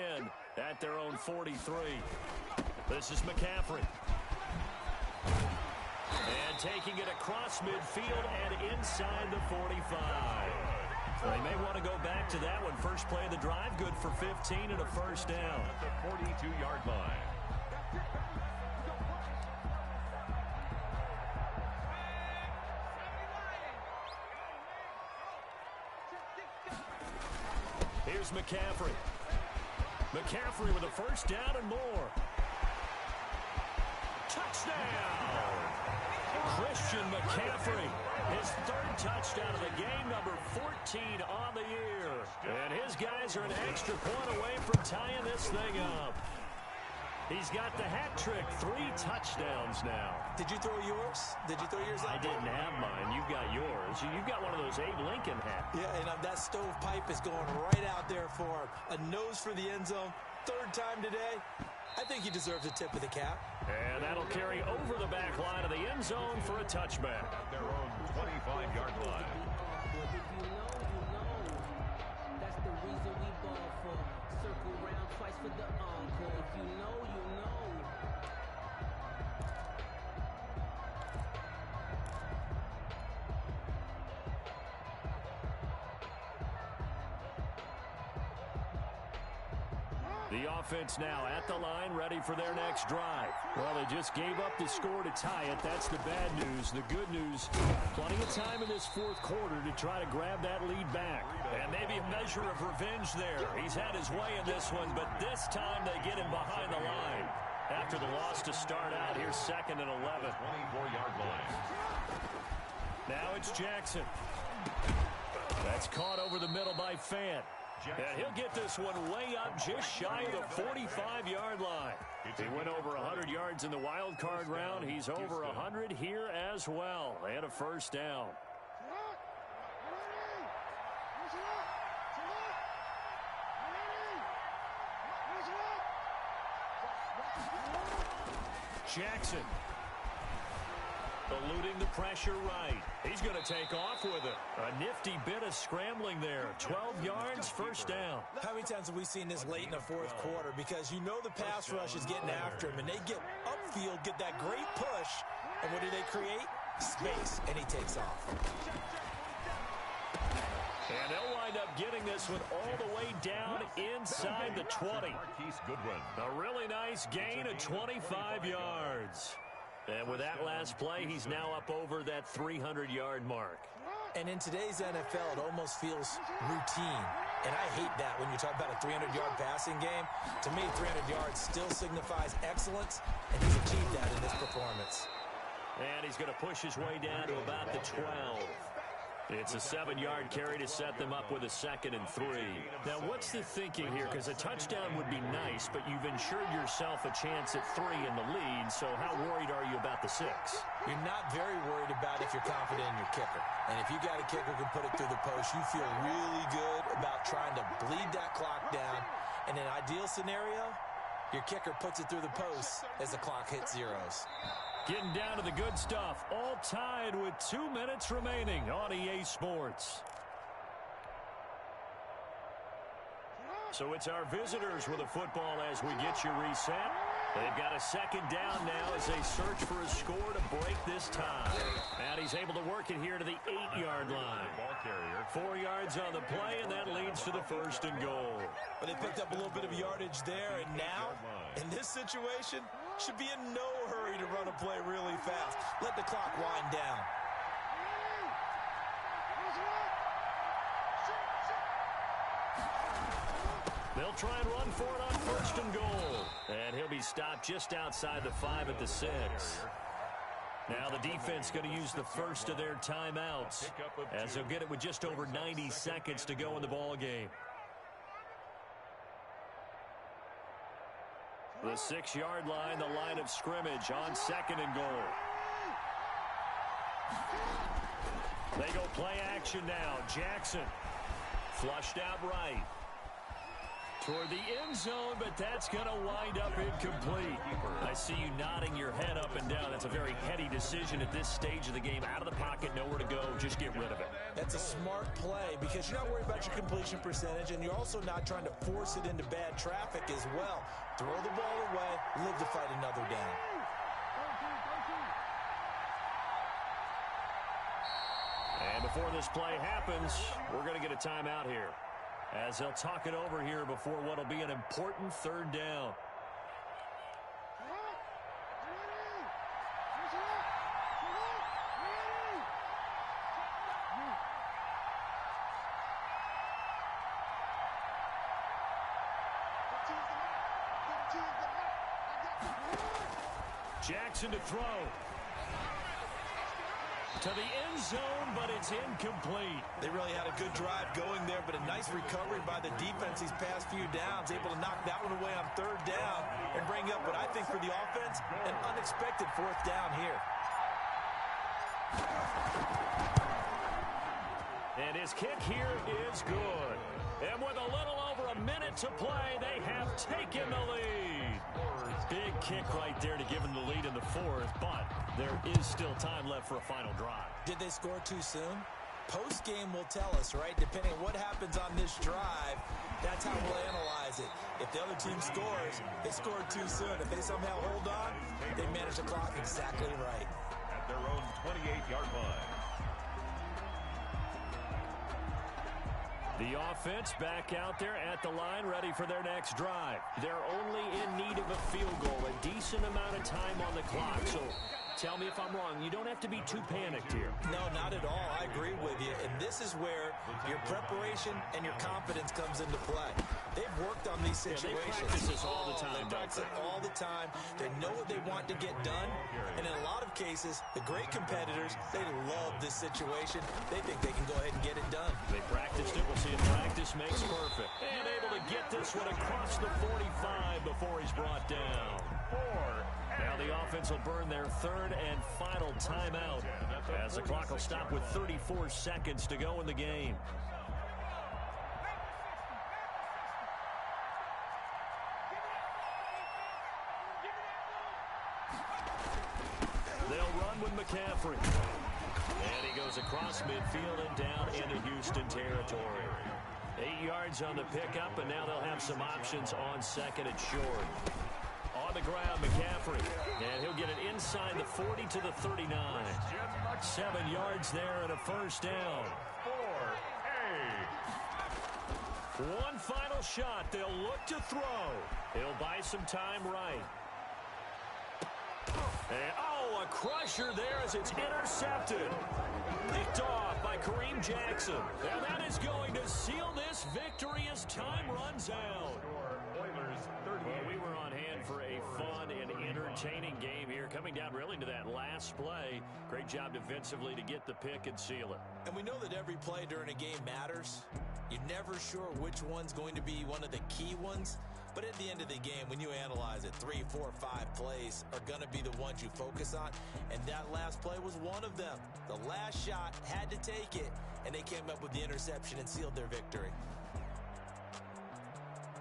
S2: at their own 43. This is McCaffrey. And taking it across midfield and inside the 45. They may want to go back to that one. First play of the drive, good for 15 and a 1st down.
S3: At the 42-yard line.
S2: Here's McCaffrey. McCaffrey with a first down and more. Touchdown! Christian McCaffrey, his third touchdown of the game, number 14 on the year. And his guys are an extra point away from tying this thing up. He's got the hat trick, 3 touchdowns now.
S4: Did you throw yours? Did you throw yours out?
S2: I didn't have mine. You've got yours. You've got one of those Abe Lincoln hats.
S4: Yeah, and that stovepipe is going right out there for him. A nose for the end zone. Third time today. I think he deserves a tip of the cap.
S2: And that'll carry over the back line of the end zone for a touchback.
S3: At their own 25-yard line.
S9: If you know, that's the reason we ball for. Circle round twice for the encore. If you know, you know.
S2: The offense now at the line, ready for their next drive. Well, they just gave up the score to tie it. That's the bad news. The good news, plenty of time in this fourth quarter to try to grab that lead back. And maybe a measure of revenge there. He's had his way in this one, but this time they get him behind the line. After the loss to start out, here's 2nd and 11.
S3: 24-yard line.
S2: Now it's Jackson. That's caught over the middle by Fant. And he'll get this one way up just shy of the 45-yard line. He went over 100 yards in the wild card round. He's over 100 here as well. And a first down. Jackson eluding the pressure right. He's going to take off with it. A nifty bit of scrambling there. 12 yards, first down.
S4: How many times have we seen this late in the fourth quarter? Because you know the pass rush is getting after him, and they get upfield, get that great push, and what do they create? Space, and he takes off.
S2: And they'll wind up getting this one all the way down inside the 20. A really nice gain of 25 yards. And with that last play, he's now up over that 300-yard mark.
S4: And in today's NFL, it almost feels routine. And I hate that when you talk about a 300-yard passing game. To me, 300 yards still signifies excellence, and he's achieved that in this performance.
S2: And he's going to push his way down to about the 12. It's a 7-yard carry to set them up with a 2nd and 3. Now, what's the thinking here? Because a touchdown would be nice, but you've ensured yourself a chance at 3 in the lead, so how worried are you about the 6?
S4: You're not very worried about if you're confident in your kicker. And if you got a kicker who can put it through the post, you feel really good about trying to bleed that clock down. In an ideal scenario, your kicker puts it through the post as the clock hits zeros.
S2: Getting down to the good stuff. All tied with 2 minutes remaining on EA Sports. So it's our visitors with a football as we get you reset. They've got a 2nd down now as they search for a score to break this tie. And he's able to work it here to the 8-yard line. 4 yards on the play, and that leads to the 1st and goal.
S4: But they picked up a little bit of yardage there, and now, in this situation, should be in no hurry to run a play really fast. Let the clock wind down.
S2: They'll try and run for it on 1st and goal. And he'll be stopped just outside the 5 at the 6. Now the defense going to use the first of their timeouts as they'll get it with just over 90 seconds to go in the ball game. The 6-yard line, the line of scrimmage on 2nd and goal. They go play action now. Jackson flushed out right toward the end zone, but that's going to wind up incomplete. I see you nodding your head up and down. That's a very heady decision at this stage of the game. Out of the pocket, nowhere to go. Just get rid of it.
S4: That's a smart play because you're not worried about your completion percentage, and you're also not trying to force it into bad traffic as well. Throw the ball away, live to fight another down.
S2: And before this play happens, we're going to get a timeout here, as they'll talk it over here before what will be an important 3rd down. Jackson to throw. To the end zone, but it's incomplete.
S4: They really had a good drive going there, but a nice recovery by the defense these past few downs, able to knock that one away on third down and bring up what I think for the offense, an unexpected fourth down here.
S2: And his kick here is good. And with a little over a minute to play, they have taken the lead. Big kick right there to give them the lead in the fourth, but there is still time left for a final drive.
S4: Did they score too soon? Post-game will tell us, right? Depending on what happens on this drive, that's how we'll analyze it. If the other team scores, they scored too soon. If they somehow hold on, they manage the clock exactly right.
S3: At their own 28-yard line.
S2: The offense back out there at the line, ready for their next drive. They're only in need of a field goal, a decent amount of time on the clock. So tell me if I'm wrong. You don't have to be too panicked here.
S4: No, not at all. I agree with you. And this is where your preparation and your confidence comes into play. They've worked on these situations.
S2: They practice this all the time.
S4: They practice it all the time. They know what they want to get done. And in a lot of cases, the great competitors, they love this situation. They think they can go ahead and get it done.
S2: They practiced it. We'll see if practice makes perfect. And able to get this one across the 45 before he's brought down. Now the offense will burn their third and final timeout as the clock will stop with 34 seconds to go in the game. They'll run with McCaffrey. And he goes across midfield and down into Houston territory. 8 yards on the pickup, and now they'll have some options on second and short. On the ground, McCaffrey. And he'll get it inside the 40 to the 39. 7 yards there and a first down. 4-8. One final shot. They'll look to throw. He'll buy some time right. And, a crusher there as it's intercepted. Picked off by Kareem Jackson. And that is going to seal this victory as time runs out. Well, we were on hand for a fun and entertaining game here. Coming down really to that last play. Great job defensively to get the pick and seal it.
S4: And we know that every play during a game matters. You're never sure which one's going to be one of the key ones. But at the end of the game, when you analyze it, 3, 4, 5 plays are going to be the ones you focus on. And that last play was one of them. The last shot had to take it, and they came up with the interception and sealed their victory.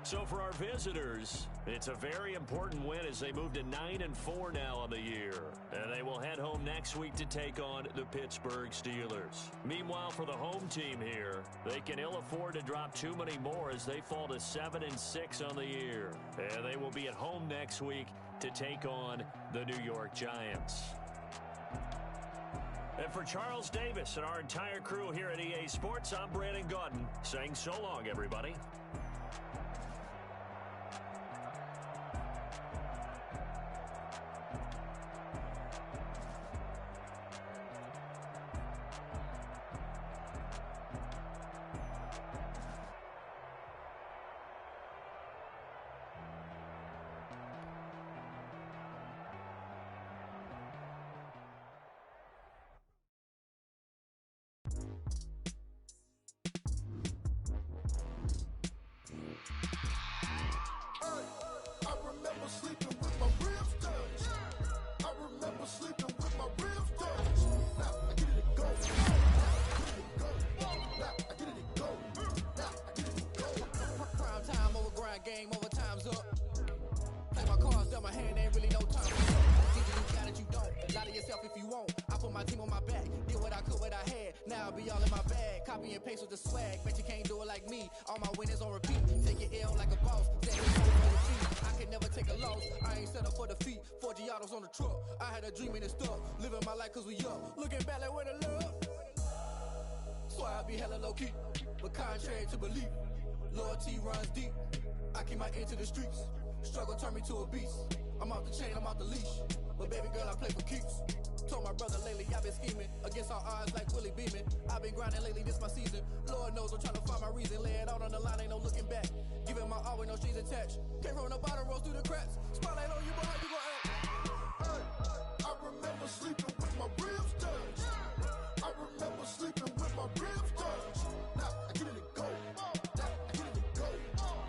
S2: So for our visitors, it's a very important win as they move to 9-4 now on the year. And they will head home next week to take on the Pittsburgh Steelers. Meanwhile, for the home team here, they can ill afford to drop too many more as they fall to 7-6 on the year. And they will be at home next week to take on the New York Giants. And for Charles Davis and our entire crew here at EA Sports, I'm Brandon Gaudin saying so long, everybody.
S8: Cause we up, looking back like where the love. So I be hella low-key, but contrary to belief, loyalty runs deep. I keep my ear to the streets, struggle turn me to a beast. I'm off the chain, I'm off the leash, but baby girl I play for keeps. Told my brother lately
S10: I've been scheming against all odds like Willie Beeman. I've been grinding lately, this my season. Lord knows I'm trying to find my reason. Lay it out on the line, ain't no looking back. Giving my all with no strings attached. Came from the bottom, rose through the cracks. Spotlight on you, but how you gon' act?
S11: I remember sleeping with my ribs touched. I remember sleeping with my ribs touched. Now I get it to go. Now I get it to go.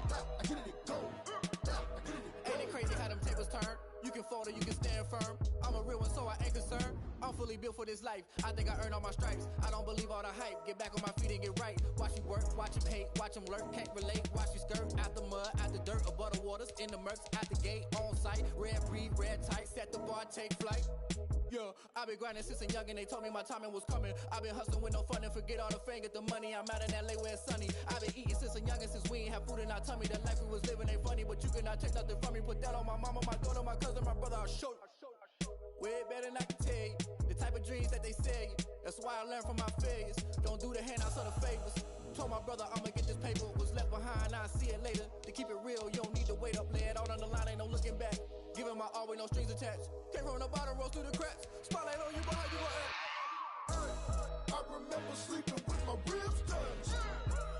S11: Now I get it to go. Now I get it to go.
S10: Ain't it crazy how them tables turn? You can fall or you can stand firm. I'm a real one, so I ain't concerned. I'm fully built for this life. I think I earned all my stripes. I don't believe all the hype. Get back on my feet and get right. Watch you work, watch him hate, watch him lurk. Can't relate, watch you skirt. Out the mud, out the dirt, above the waters, in the murks, out the gate, on site. Red breed, red tight, set the bar, take flight. Yeah, I've been grinding since a young and they told me my timing was coming. I've been hustling with no fun and forget all the fame, get the money. I'm out in LA where it's sunny. I've been eating since a youngin', since we ain't have food in our tummy. The life we was living ain't funny, but you cannot take nothing from me. Put that on my mama, my daughter, my cousin, my brother, I'll show you. Way better than I can tell you. The type of dreams that they sell you. That's why I learned from my failures. Don't do the handouts or the favors. Told my brother I'ma get this paper. Was left behind, I'll see it later. To keep it real, you don't need to wait up. Lay it out on the line, ain't no looking back. Giving my all with no strings attached. Came from the bottom, rose through the cracks. Spotlight on you, but how you gon' act?
S11: I remember sleeping with my ribs touched.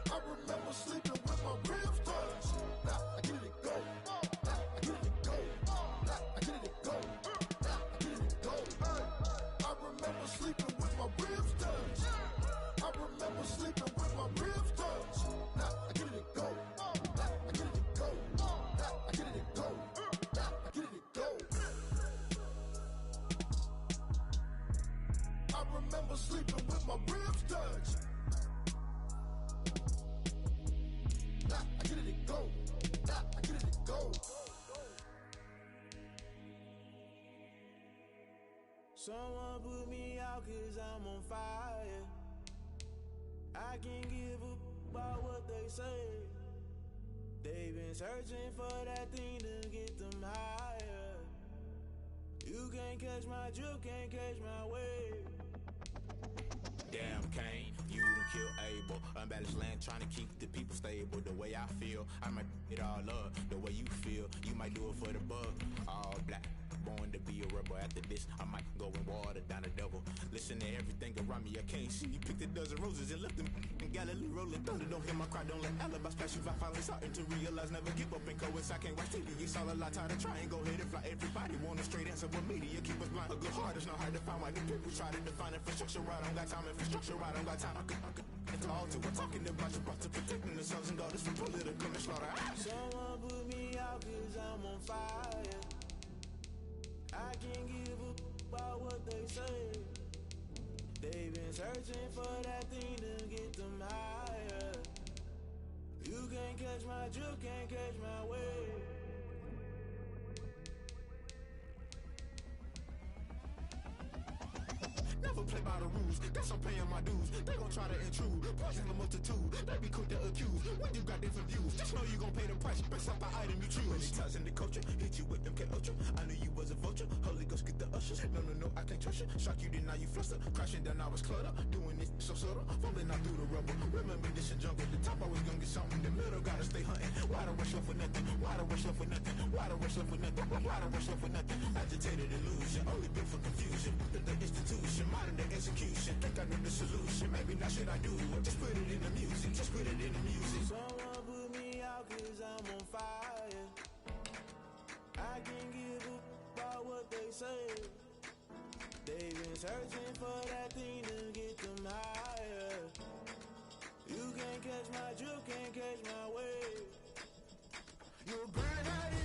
S11: I remember sleeping with my ribs touched. Now I get it to go. Now I get it to go. Now I get it to go. Now I get it to go. I remember sleeping with my ribs touched. I remember sleeping with my ribs touched. Now I get it to go. Now I get it to go. Now I get it to go. Now I get it to go. I remember sleeping with my ribs touched. Now I get it to go. Now I get it to go.
S8: Someone put me out 'cause I'm on fire. I can't give up about what they say. They've been searching for that thing to get them higher. You can't catch my drift, can't catch my wave.
S12: Damn Kane, you done kill Abel. Unbalanced land trying to keep the people stable. The way I feel, I might it all up. The way you feel, you might do it for the bug. All black, born to be a rebel. After this, I might go and water down the devil. Listen to everything around me, I can't see. Picked a dozen roses and left them in Galilee rolling thunder. Don't hear my cry, don't let alibis pass you. I finally starting to realize, never give up and coincide. Can't watch TV, it's all a lot. Tired of trying, go ahead and fly. Everybody want a straight answer, but media keep us blind. A good heart is not hard to find. Why the people try to define infrastructure right? I don't got time, infrastructure right, I don't got time. I could all to we're talking about you, about to protecting the sons and daughters from political and slaughter.
S8: Someone put me out 'cause I'm on fire. I can't give up about what they say. They've been searching for that thing to get them higher. You can't catch my drift, can't catch my wave.
S12: Never play by the rules, guess I'm paying my dues. They gon' try to intrude, poison the multitude. They be quick to accuse, when you got different views. Just know you gon' pay the price, based off the item you choose. Many times in the culture, hit you with them K-Ultra. I knew you was a vulture, Holy Ghost get the ushers. No, I can't trust you. Shock you, then now you fluster. Crashing down, I was cluttered. Doing this so subtle, falling out through the rubble. Remember this in jungle, the top I was gonna get something. The middle gotta stay hunting. Why the rush left for nothing? Why the rush left for nothing? Why the rush left for nothing? Why the rush left for nothing? Agitated illusion, only built for confusion. The institution, modern day execution. Think I know the solution. Maybe not should I do it? Just put it in the music. Just put it in the music.
S8: Someone put me out 'cause I'm on fire. I can't give up about what they say. They've been searching for that thing to get them higher. You can't catch my drift, can't catch my wave.
S11: You're a great at it.